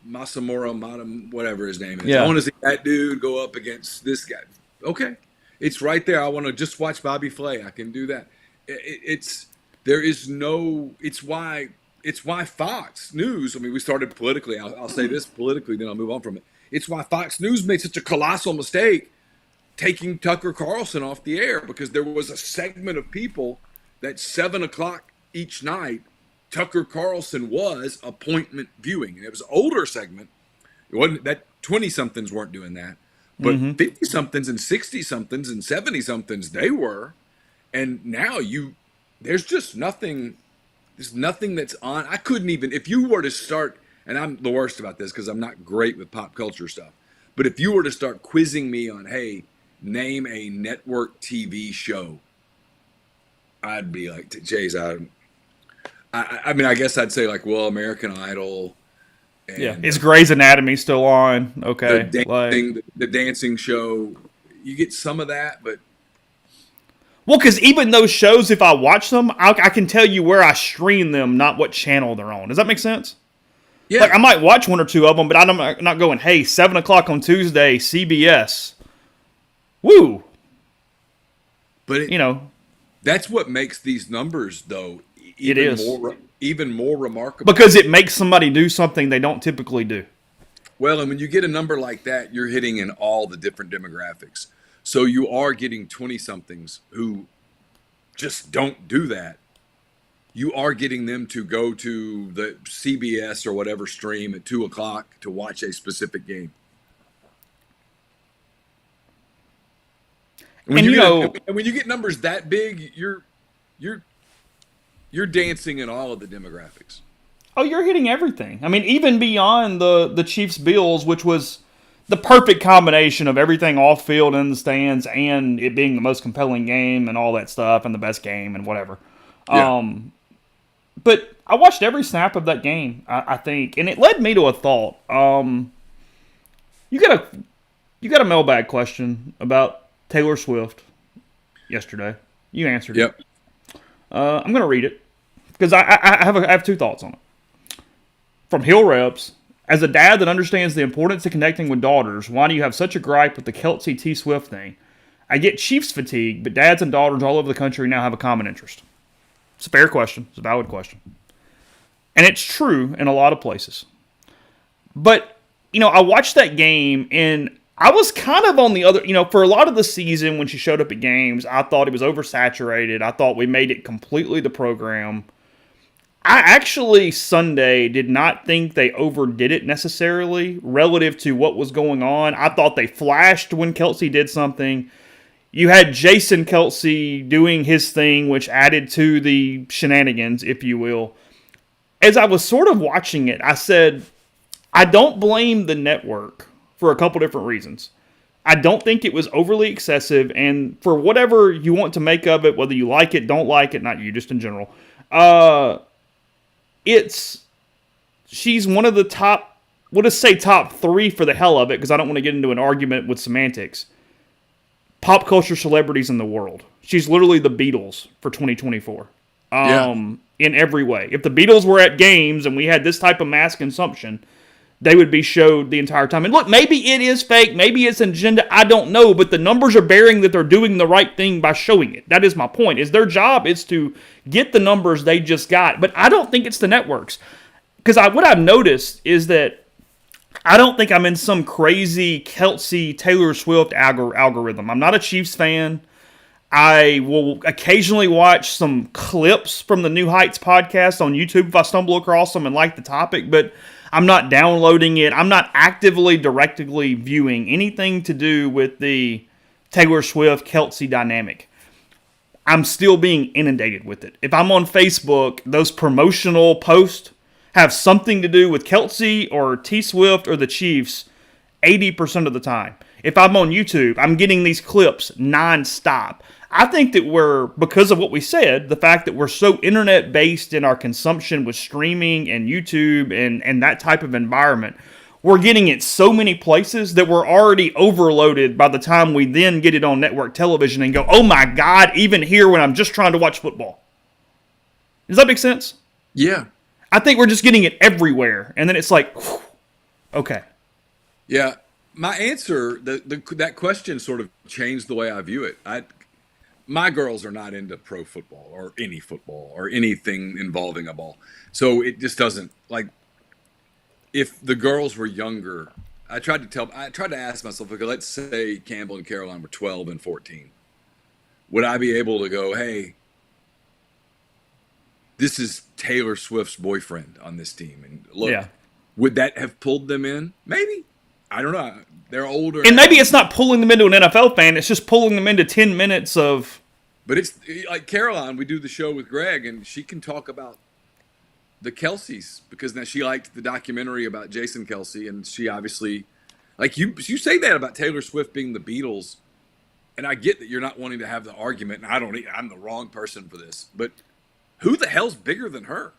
Masamura, whatever his name is. Yeah. I want to see that dude go up against this guy. Okay. It's right there. I want to just watch Bobby Flay. I can do that. It's why Fox News, I mean, we started politically. I'll say this politically, then I'll move on from it. It's why Fox News made such a colossal mistake taking Tucker Carlson off the air, because there was a segment of people that 7 o'clock each night, Tucker Carlson was appointment viewing. And it was an older segment. It wasn't that 20-somethings weren't doing that. But 50-somethings and 60-somethings and 70-somethings, they were. And now there's just nothing. There's nothing that's on. I couldn't even, if you were to start, and I'm the worst about this because I'm not great with pop culture stuff, but if you were to start quizzing me on, hey, name a network TV show, I'd be like, Chase, I mean, I guess I'd say, like, well, American Idol. And yeah. Is Grey's Anatomy still on? Okay. The dancing show, you get some of that, but. Well, because even those shows, if I watch them, I can tell you where I stream them, not what channel they're on. Does that make sense? Yeah. Like, I might watch one or two of them, but I'm not going, hey, 7 o'clock on Tuesday, CBS. Woo. But, that's what makes these numbers, though, even more remarkable. Because it makes somebody do something they don't typically do. Well, and when you get a number like that, you're hitting in all the different demographics. So you are getting 20-somethings who just don't do that. You are getting them to go to the CBS or whatever stream at 2 o'clock to watch a specific game. And when you get numbers that big, you're dancing in all of the demographics. Oh, you're hitting everything. I mean, even beyond the Chiefs-Bills, which was the perfect combination of everything off field in the stands and it being the most compelling game and all that stuff and the best game and whatever. Yeah. But I watched every snap of that game, I think, and it led me to a thought. You got a mailbag question about Taylor Swift yesterday. You answered it. Yep. I'm going to read it because I have two thoughts on it. From Hill Reps. As a dad that understands the importance of connecting with daughters, why do you have such a gripe with the Kelce T. Swift thing? I get Chiefs fatigue, but dads and daughters all over the country now have a common interest. It's a fair question. It's a valid question. And it's true in a lot of places. But, I watched that game, and I was kind of on the other, for a lot of the season when she showed up at games, I thought it was oversaturated. I thought we made it completely the program. I actually, Sunday, did not think they overdid it necessarily relative to what was going on. I thought they flashed when Kelce did something. You had Jason Kelce doing his thing, which added to the shenanigans, if you will. As I was sort of watching it, I said, I don't blame the network for a couple different reasons. I don't think it was overly excessive, and for whatever you want to make of it, whether you like it, don't like it, not you, just in general, she's one of the top, we'll just say top 3 for the hell of it, because I don't want to get into an argument with semantics, pop culture celebrities in the world. She's literally the Beatles for 2024. In every way. If the Beatles were at games and we had this type of mass consumption, they would be showed the entire time. And look, maybe it is fake, maybe it's an agenda, I don't know, but the numbers are bearing that they're doing the right thing by showing it. That is my point, is their job is to get the numbers they just got. But I don't think it's the networks. Because what I've noticed is that I don't think I'm in some crazy Kelce, Taylor Swift algorithm. I'm not a Chiefs fan. I will occasionally watch some clips from the New Heights podcast on YouTube if I stumble across them and like the topic, but I'm not downloading it. I'm not actively, directly viewing anything to do with the Taylor Swift, Kelce dynamic. I'm still being inundated with it. If I'm on Facebook, those promotional posts have something to do with Kelce or T Swift or the Chiefs 80% of the time. If I'm on YouTube, I'm getting these clips nonstop. I think that because of what we said, the fact that we're so internet-based in our consumption with streaming and YouTube and that type of environment, we're getting it so many places that we're already overloaded by the time we then get it on network television and go, oh my God, even here when I'm just trying to watch football. Does that make sense? Yeah. I think we're just getting it everywhere. And then it's like, whew, okay. Yeah. My answer, that question sort of changed the way I view it. My girls are not into pro football or anything involving a ball. So it just doesn't, like, if the girls were younger, I tried to ask myself, okay, let's say Campbell and Caroline were 12 and 14. Would I be able to go, hey, this is Taylor Swift's boyfriend on this team? And look, would that have pulled them in? Maybe. I don't know. They're older. And maybe it's not pulling them into an NFL fan. It's just pulling them into 10 minutes of... But it's like Caroline, we do the show with Greg, and she can talk about the Kelces because now she liked the documentary about Jason Kelce, and she obviously... Like, you say that about Taylor Swift being the Beatles, and I get that you're not wanting to have the argument, and I'm the wrong person for this, but who the hell's bigger than her?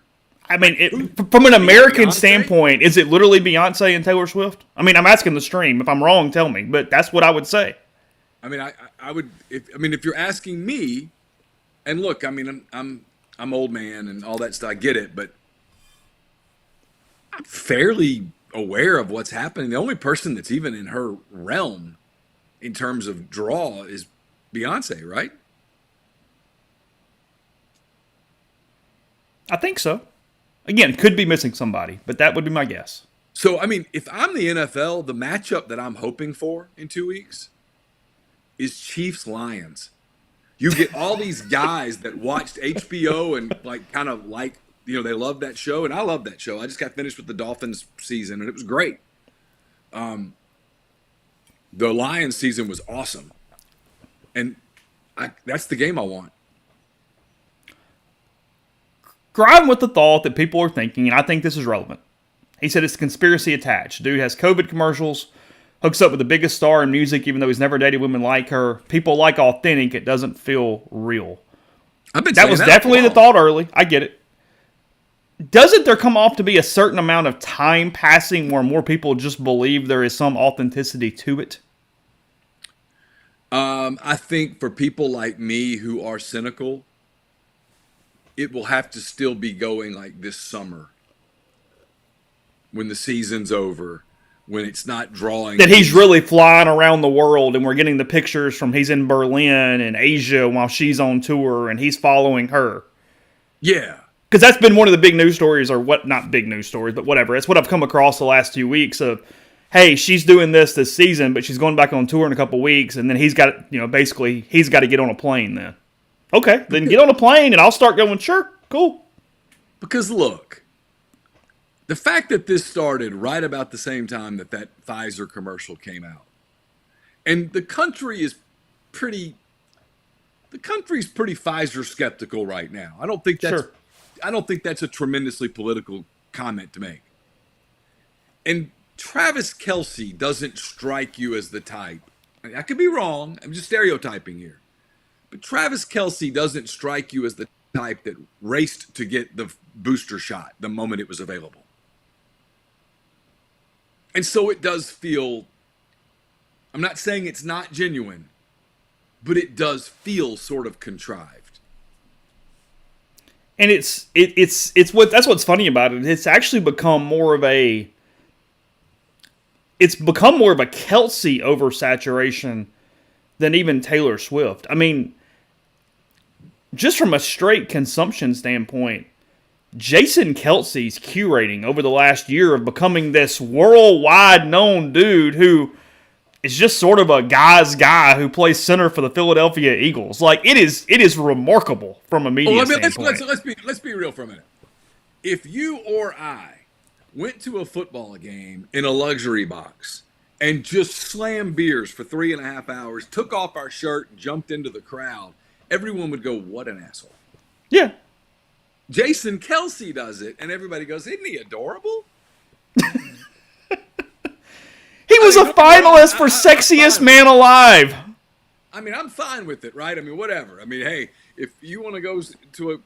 I mean, from an American standpoint, is it literally Beyonce and Taylor Swift? I mean, I'm asking the stream. If I'm wrong, tell me. But that's what I would say. I mean, I would. If you're asking me, and look, I mean, I'm old man and all that stuff. I get it, but I'm fairly aware of what's happening. The only person that's even in her realm in terms of draw is Beyonce, right? I think so. Again, could be missing somebody, but that would be my guess. So, I mean, if I'm the NFL, the matchup that I'm hoping for in 2 weeks is Chiefs-Lions. You get all these guys that watched HBO and they love that show, and I love that show. I just got finished with the Dolphins season, and it was great. The Lions season was awesome. And that's the game I want. Grime with the thought that people are thinking, and I think this is relevant. He said it's conspiracy attached. Dude has COVID commercials, hooks up with the biggest star in music, even though he's never dated women like her. People like authentic. It doesn't feel real. That was definitely the thought early. I get it. Doesn't there come off to be a certain amount of time passing where more people just believe there is some authenticity to it? I think for people like me who are cynical, it will have to still be going like this summer when the season's over, when it's not drawing. That he's really flying around the world and we're getting the pictures from he's in Berlin and Asia while she's on tour and he's following her. Yeah. Because that's been one of the big news stories, or what, not big news stories, but whatever. It's what I've come across the last 2 weeks of, hey, she's doing this season, but she's going back on tour in a couple weeks, and then he's got, basically, he's got to get on a plane then. Okay, then get on a plane, and I'll start going, sure, cool. Because look, the fact that this started right about the same time that Pfizer commercial came out, and the country's pretty Pfizer skeptical right now. I don't think that's a tremendously political comment to make. And Travis Kelce doesn't strike you as the type I could be wrong. I'm just stereotyping here. But Travis Kelce doesn't strike you as the type that raced to get the booster shot the moment it was available. And so it does feel, I'm not saying it's not genuine, but it does feel sort of contrived. And it's that's what's funny about it. It's actually become more of a Kelce oversaturation than even Taylor Swift. I mean, just from a straight consumption standpoint, Jason Kelce's Q rating over the last year of becoming this worldwide known dude who is just sort of a guy's guy who plays center for the Philadelphia Eagles. Like, it is remarkable from a media standpoint. Let's be real for a minute. If you or I went to a football game in a luxury box and just slammed beers for 3.5 hours, took off our shirt, and jumped into the crowd, everyone would go, "What an asshole." Yeah. Jason Kelce does it, and everybody goes, "Isn't he adorable?" He was a finalist for Sexiest Man Alive. I mean, I'm fine with it, right? I mean, whatever. I mean, hey, if you want to go to a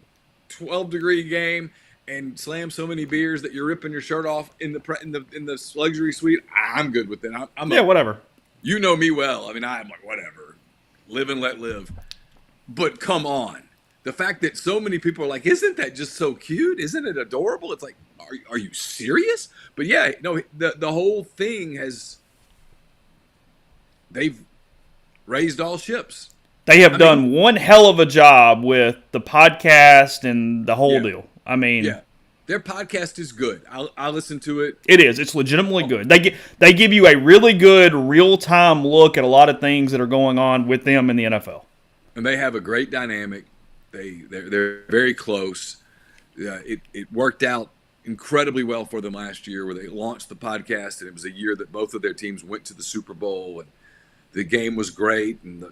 12-degree game and slam so many beers that you're ripping your shirt off in the luxury suite, I'm good with it. Whatever. You know me well. I mean, I'm like, whatever. Live and let live. But come on. The fact that so many people are like, isn't that just so cute? Isn't it adorable? It's like, are you serious? But yeah, no, the whole thing they've raised all ships. They have done one hell of a job with the podcast and the whole deal. I mean, yeah, their podcast is good. I listen to it. It is. It's legitimately good. They give you a really good real-time look at a lot of things that are going on with them in the NFL. And they have a great dynamic. They're very close. It worked out incredibly well for them last year where they launched the podcast, and it was a year that both of their teams went to the Super Bowl, and the game was great, and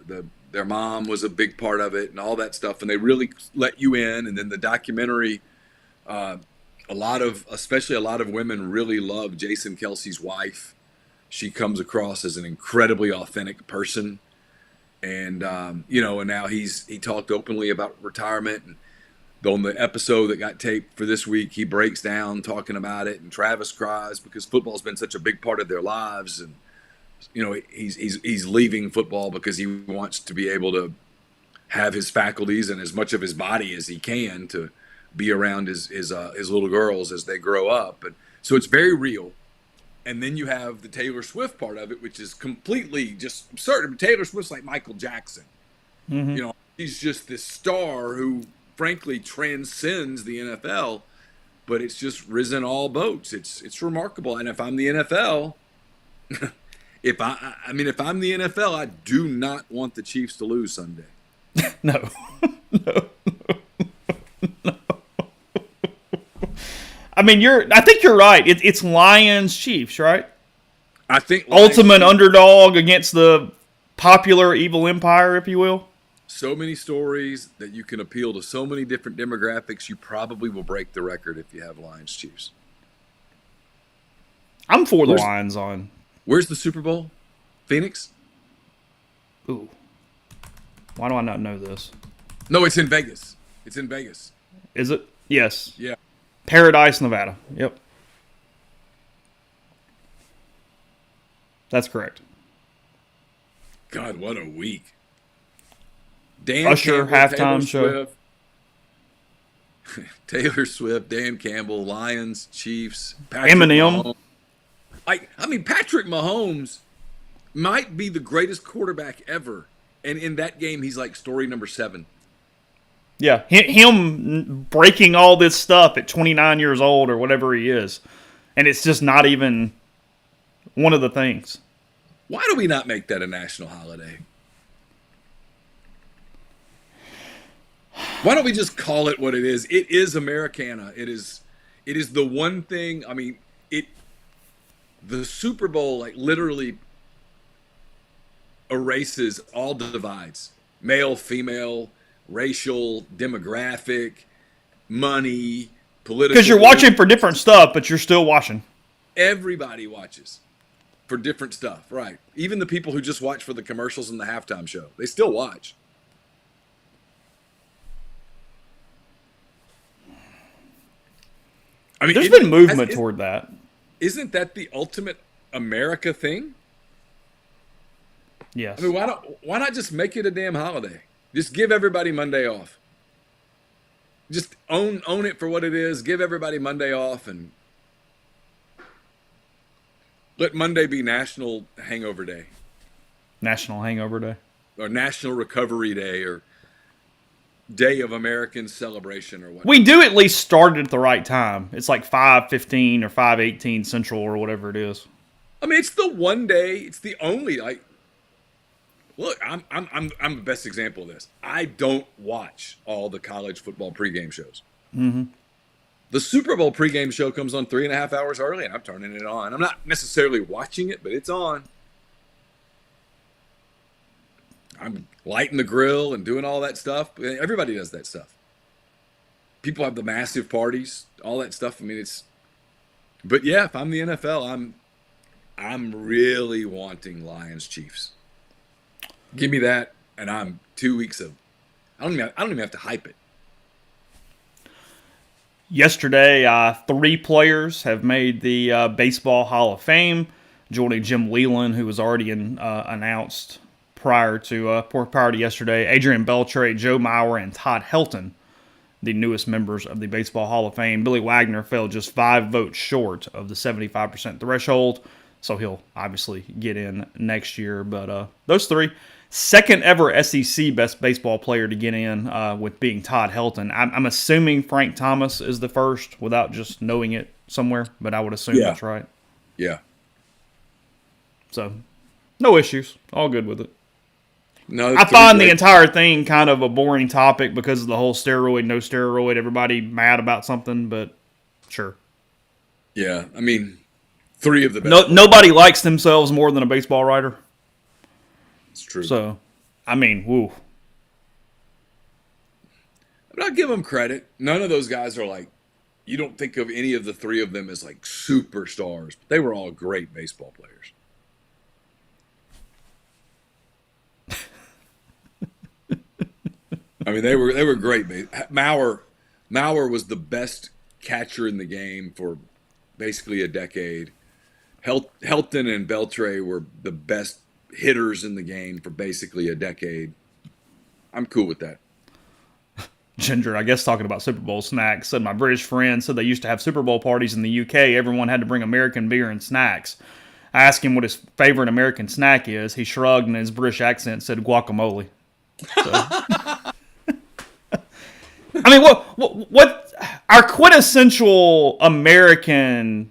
their mom was a big part of it and all that stuff, and they really let you in. And then the documentary, especially a lot of women really love Jason Kelce's wife. She comes across as an incredibly authentic person. And, and now he talked openly about retirement. And on the episode that got taped for this week, he breaks down talking about it. And Travis cries because football's been such a big part of their lives. And, he's leaving football because he wants to be able to have his faculties and as much of his body as he can to be around his little girls as they grow up. And so it's very real. And then you have the Taylor Swift part of it, which is completely just absurd. Taylor Swift's like Michael Jackson. Mm-hmm. He's just this star who, frankly, transcends the NFL. But it's just risen all boats. It's remarkable. And if I'm the NFL, if I'm the NFL, I do not want the Chiefs to lose Sunday. No. I mean, I think you're right. It's Lions Chiefs, right? I think ultimate underdog against the popular evil empire, if you will. So many stories that you can appeal to so many different demographics. You probably will break the record if you have Lions Chiefs. I'm for the Lions on. Where's the Super Bowl? Phoenix? Ooh. Why do I not know this? No, it's in Vegas. It's in Vegas. Is it? Yes. Yeah. Paradise, Nevada. Yep. That's correct. God, what a week. Usher halftime show. Taylor Swift, Dan Campbell, Lions, Chiefs, Eminem. Patrick Mahomes might be the greatest quarterback ever. And in that game, he's like story number 7. Yeah, him breaking all this stuff at 29 years old or whatever he is. And it's just not even one of the things. Why do we not make that a national holiday? Why don't we just call it what it is? It is Americana. It is the one thing. I mean, the Super Bowl like literally erases all divides. Male, female, racial, demographic, money, political. Because you're watching for different stuff, but you're still watching. Everybody watches. for different stuff, right? Even the people who just watch for the commercials and the halftime show, they still watch. I mean, there's been movement toward that. Isn't that the ultimate America thing? Yes. I mean, why not just make it a damn holiday? Just give everybody Monday off. Just own it for what it is. Give everybody Monday off and let Monday be National Hangover Day. National Hangover Day. Or National Recovery Day or Day of American Celebration or whatever. We do at least start it at the right time. It's like 5:15 or 5:18 Central or whatever it is. I mean, it's the one day. It's the only like. Look, I'm the best example of this. I don't watch all the college football pregame shows. Mm-hmm. The Super Bowl pregame show comes on 3.5 hours early, and I'm turning it on. I'm not necessarily watching it, but it's on. I'm lighting the grill and doing all that stuff. Everybody does that stuff. People have the massive parties, all that stuff. I mean, it's. But yeah, if I'm the NFL, I'm really wanting Lions Chiefs. Give me that, and I'm 2 weeks of. I don't even have to hype it. Yesterday, 3 players have made the Baseball Hall of Fame, joining Jim Leland, who was already announced prior to yesterday. Adrian Beltre, Joe Mauer, and Todd Helton, the newest members of the Baseball Hall of Fame. Billy Wagner fell just 5 votes short of the 75% threshold, so he'll obviously get in next year. But those 3. Second ever SEC best baseball player to get in with being Todd Helton. I'm assuming Frank Thomas is the first without just knowing it somewhere, but I would assume that's right. Yeah. So, no issues. All good with it. No, I find the entire thing kind of a boring topic because of the whole steroid, no steroid, everybody mad about something, but sure. Yeah, I mean, 3 of the best. Nobody likes themselves more than a baseball writer. It's true. So, I mean, woo. But I'll give them credit. None of those guys are like, you don't think of any of the 3 of them as like superstars. But they were all great baseball players. I mean, they were great. Mauer was the best catcher in the game for basically a decade. Helton and Beltre were the best hitters in the game for basically a decade. I'm cool with that. Ginger, I guess talking about Super Bowl snacks, said my British friend said they used to have Super Bowl parties in the UK. Everyone had to bring American beer and snacks. I asked him what his favorite American snack is. He shrugged and in his British accent said guacamole. So. I mean, what our quintessential American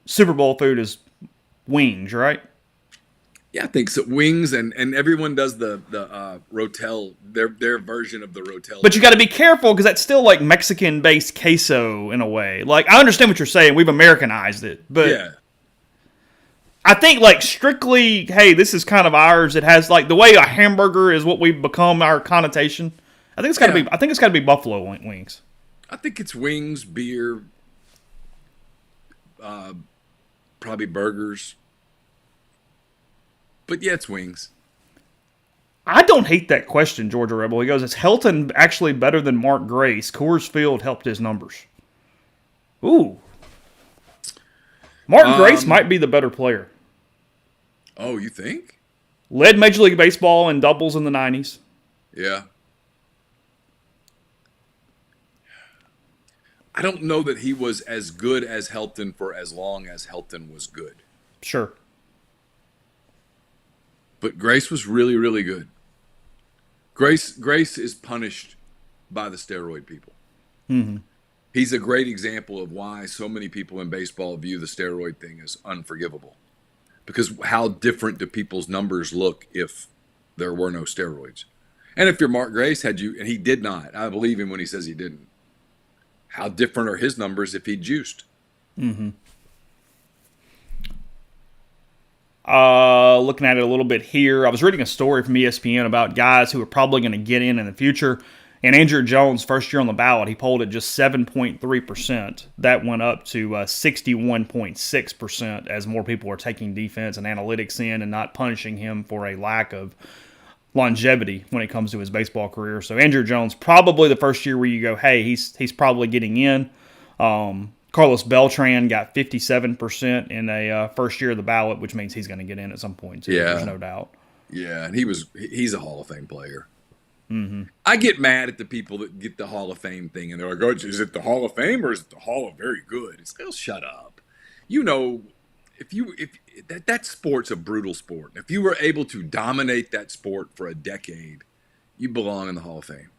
Super Bowl food is wings, right? Yeah, I think so. Wings and everyone does the Rotel, their version of the Rotel. But you got to be careful because that's still like Mexican-based queso in a way. Like, I understand what you're saying. We've Americanized it, but yeah. I think like strictly, hey, this is kind of ours. It has like the way a hamburger is what we've become our connotation. I think it's got to be. I think it's got to be buffalo wings. I think it's wings, beer, probably burgers. But yeah, it's wings. I don't hate that question, Georgia Rebel. He goes, is Helton actually better than Mark Grace? Coors Field helped his numbers. Ooh. Mark Grace might be the better player. Oh, you think? Led Major League Baseball in doubles in the 90s. Yeah. I don't know that he was as good as Helton for as long as Helton was good. Sure. But Grace was really, really good. Grace is punished by the steroid people. Mm-hmm. He's a great example of why so many people in baseball view the steroid thing as unforgivable. Because how different do people's numbers look if there were no steroids? And if you're Mark Grace, and he did not. I believe him when he says he didn't. How different are his numbers if he juiced? Mm-hmm. Looking at it a little bit here, I was reading a story from ESPN about guys who are probably going to get in the future. And Andrew Jones, first year on the ballot, he polled at just 7.3%. That went up to 61.6% as more people are taking defense and analytics in and not punishing him for a lack of longevity when it comes to his baseball career. So Andrew Jones, probably the first year where you go, hey, he's probably getting in. Carlos Beltran got 57% in a first year of the ballot, which means he's going to get in at some point too. Yeah. There's no doubt. Yeah, and he's a Hall of Fame player. Mm-hmm. I get mad at the people that get the Hall of Fame thing, and they're like, "Oh, is it the Hall of Fame or is it the Hall of Very Good?" It's like, shut up. You know, if that sport's a brutal sport. If you were able to dominate that sport for a decade, you belong in the Hall of Fame.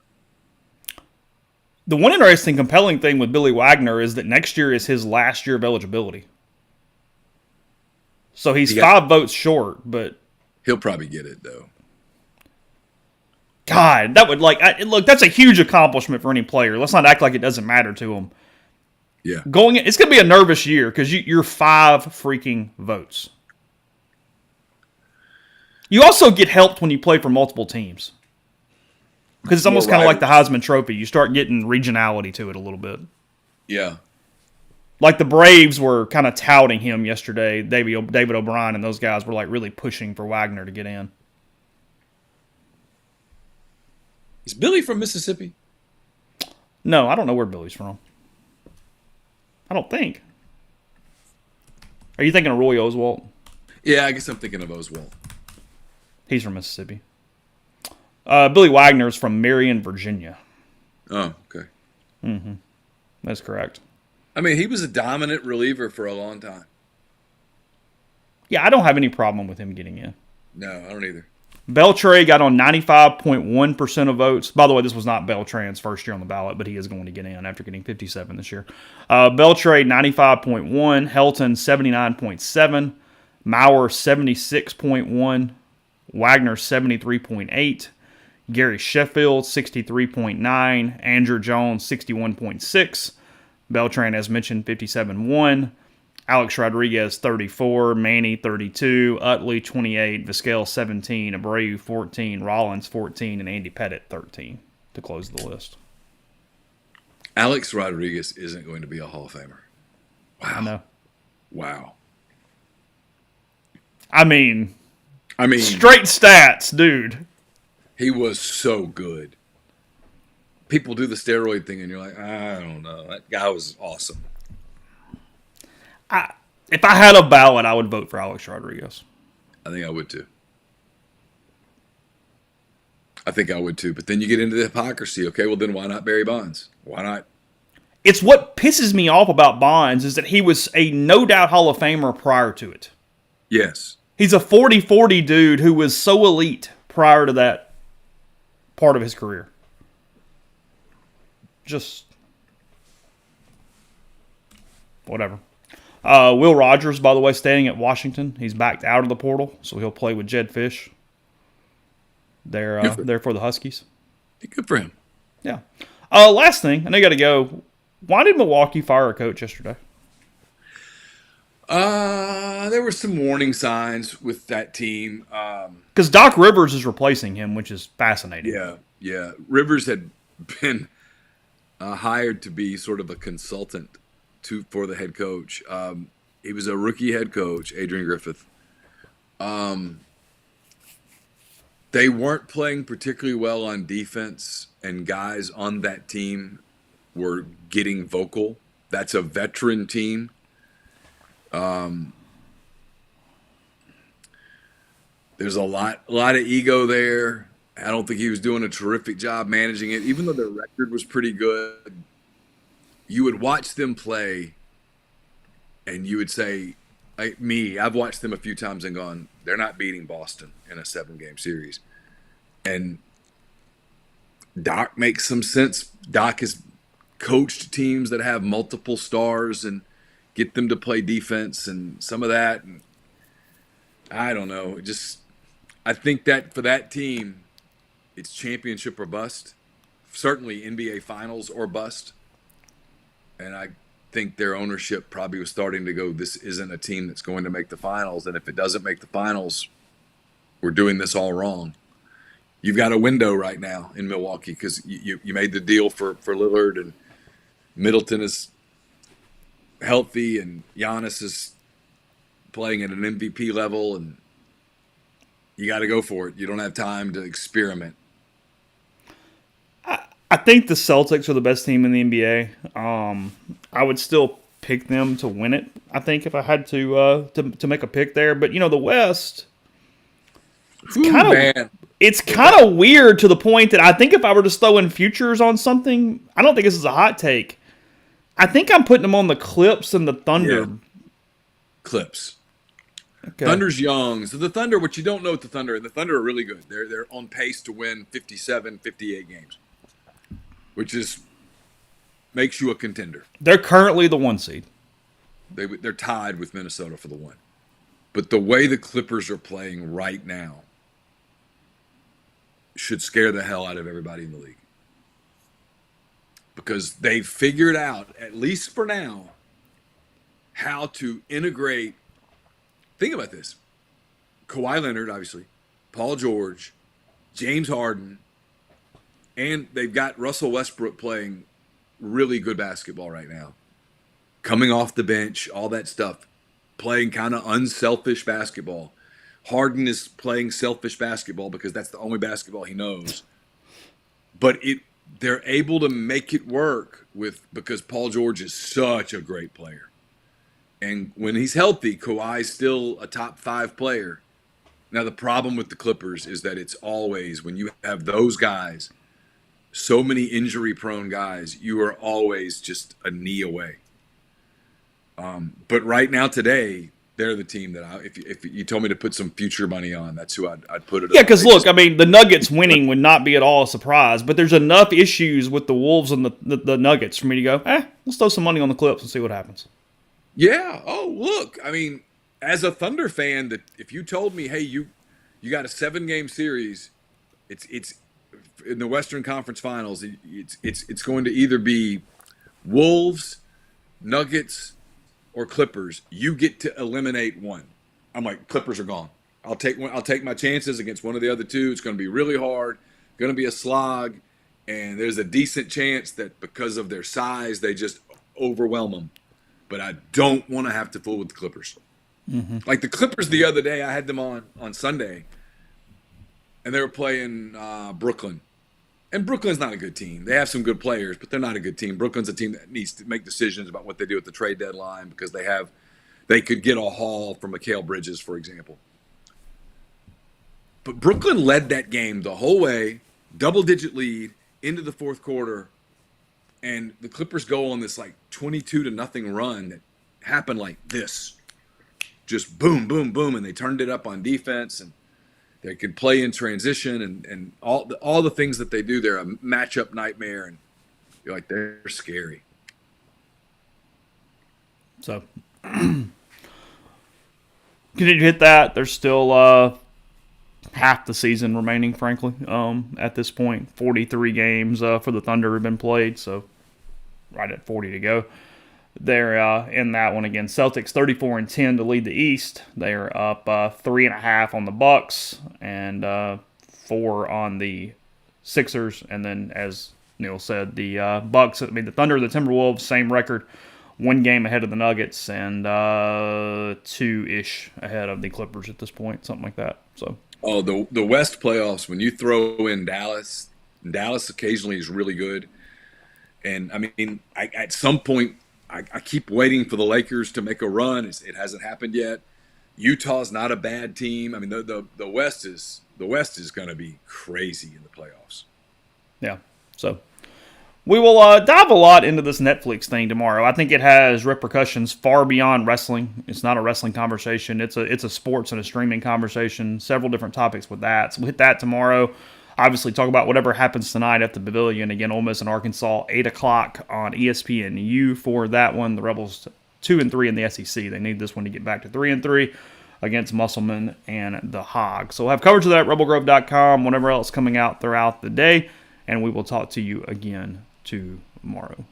The one interesting, compelling thing with Billy Wagner is that next year is his last year of eligibility. So he's 5 votes short, but he'll probably get it though. God, that would look. That's a huge accomplishment for any player. Let's not act like it doesn't matter to him. Yeah, it's going to be a nervous year because you're 5 freaking votes. You also get helped when you play for multiple teams because it's almost kind of like the Heisman Trophy. You start getting regionality to it a little bit. Yeah, like the Braves were kind of touting him yesterday. David O'Brien and those guys were like really pushing for Wagner to get in. Is Billy from Mississippi? No, I don't know where Billy's from. I don't think. Are you thinking of Roy Oswalt? Yeah, I guess I'm thinking of Oswalt. He's from Mississippi. Billy Wagner's from Marion, Virginia. Oh, okay. Mm-hmm. That's correct. I mean, he was a dominant reliever for a long time. Yeah, I don't have any problem with him getting in. No, I don't either. Beltre got on 95.1% of votes. By the way, this was not Beltran's first year on the ballot, but he is going to get in after getting 57 this year. Beltre, 95.1. Helton, 79.7. Maurer, 76.1. Wagner, 73.8. Gary Sheffield, 63.9. Andrew Jones, 61.6. Beltran, as mentioned, 57.1. Alex Rodriguez, 34. Manny, 32. Utley, 28. Vizquel, 17. Abreu, 14. Rollins, 14. And Andy Pettit, 13 to close the list. Alex Rodriguez isn't going to be a Hall of Famer. Wow. I know. Wow. I mean, straight stats, dude. He was so good. People do the steroid thing, and you're like, I don't know. That guy was awesome. If I had a ballot, I would vote for Alex Rodriguez. I think I would too. But then you get into the hypocrisy. Okay, well then why not Barry Bonds? Why not? It's what pisses me off about Bonds is that he was a no doubt Hall of Famer prior to it. Yes. He's a 40-40 dude who was so elite prior to that part of his career. Just whatever. Will Rogers, by the way, staying at Washington. He's backed out of the portal, so he'll play with Jed Fish. They're for the Huskies. Good for him. Yeah. Last thing, and I got to go. Why did Milwaukee fire a coach yesterday? There were some warning signs with that team. Because Doc Rivers is replacing him, which is fascinating. Yeah. Rivers had been hired to be sort of a consultant for the head coach. He was a rookie head coach, Adrian Griffith. They weren't playing particularly well on defense, and guys on that team were getting vocal. That's a veteran team. There's a lot of ego there. I don't think he was doing a terrific job managing it, even though their record was pretty good. You would watch them play, and you would say, I've watched them a few times and gone, they're not beating Boston in a 7-game series. And Doc makes some sense. Doc has coached teams that have multiple stars and get them to play defense and some of that. And I don't know. I think that for that team, it's championship or bust. Certainly NBA Finals or bust. And I think their ownership probably was starting to go, this isn't a team that's going to make the finals. And if it doesn't make the finals, we're doing this all wrong. you've got a window right now in Milwaukee because you made the deal for Lillard, and Middleton is healthy, and Giannis is playing at an MVP level, and you got to go for it. You don't have time to experiment. I think the Celtics are the best team in the NBA. I would still pick them to win it, I think, if I had to make a pick there. But, the West, it's kind of weird to the point that I think if I were to throw in futures on something, I don't think this is a hot take. I think I'm putting them on the Clips and the Thunder. Yeah. Clips. Okay. Thunder's young. So the Thunder, what you don't know with the Thunder are really good. They're on pace to win 57, 58 games, which makes you a contender. They're currently the 1 seed. They're tied with Minnesota for the 1. But the way the Clippers are playing right now should scare the hell out of everybody in the league. Because they've figured out, at least for now, how to integrate. Think about this. Kawhi Leonard, obviously, Paul George, James Harden, and they've got Russell Westbrook playing really good basketball right now. Coming off the bench, all that stuff. Playing kind of unselfish basketball. Harden is playing selfish basketball because that's the only basketball he knows. But they're able to make it work because Paul George is such a great player. And when he's healthy, Kawhi's still a top 5 player. Now, the problem with the Clippers is that it's always, when you have those guys, so many injury-prone guys, you are always just a knee away. But right now, today, they're the team that if you told me to put some future money on, that's who I'd put it. Yeah, because look, the Nuggets winning would not be at all a surprise, but there's enough issues with the Wolves and the Nuggets for me to go, let's throw some money on the Clips and see what happens. Yeah. Oh, look, as a Thunder fan, that if you told me, hey, you got a 7-game series, it's in the Western Conference Finals, it's going to either be Wolves, Nuggets, or Clippers. You get to eliminate one. I'm like, Clippers are gone. I'll take my chances against one of the other two. It's going to be really hard, going to be a slog, and there's a decent chance that because of their size, they just overwhelm them. But I don't want to have to fool with the Clippers. Mm-hmm. Like the Clippers the other day, I had them on Sunday, and they were playing Brooklyn. And Brooklyn's not a good team. They have some good players, but they're not a good team. Brooklyn's a team that needs to make decisions about what they do at the trade deadline because they could get a haul from Mikal Bridges, for example. But Brooklyn led that game the whole way, double-digit lead into the fourth quarter, and the Clippers go on this 22-0 run that happened like this. Just boom, boom, boom, and they turned it up on defense, and they could play in transition and all the things that they do. They're a matchup nightmare, and you're like, they're scary. So, continue to hit that. There's still half the season remaining, frankly, at this point. 43 games for the Thunder have been played, so right at 40 to go. They're in that one again. Celtics 34-10 to lead the East. They're up 3.5 on the Bucks and 4 on the Sixers. And then, as Neal said, the the Thunder, the Timberwolves, same record, 1 game ahead of the Nuggets and 2-ish ahead of the Clippers at this point, something like that. So, the West playoffs, when you throw in Dallas occasionally is really good. And at some point, I keep waiting for the Lakers to make a run. It hasn't happened yet. Utah's not a bad team. The West is going to be crazy in the playoffs. Yeah. So we will dive a lot into this Netflix thing tomorrow. I think it has repercussions far beyond wrestling. It's not a wrestling conversation. It's a sports and a streaming conversation. Several different topics with that. So we'll hit that tomorrow. Obviously, talk about whatever happens tonight at the Pavilion. Again, Ole Miss and Arkansas, 8 o'clock on ESPNU for that one. The Rebels 2-3 in the SEC. They need this one to get back to 3-3 against Musselman and the Hogs. So we'll have coverage of that at rebelgrove.com, whatever else coming out throughout the day. And we will talk to you again tomorrow.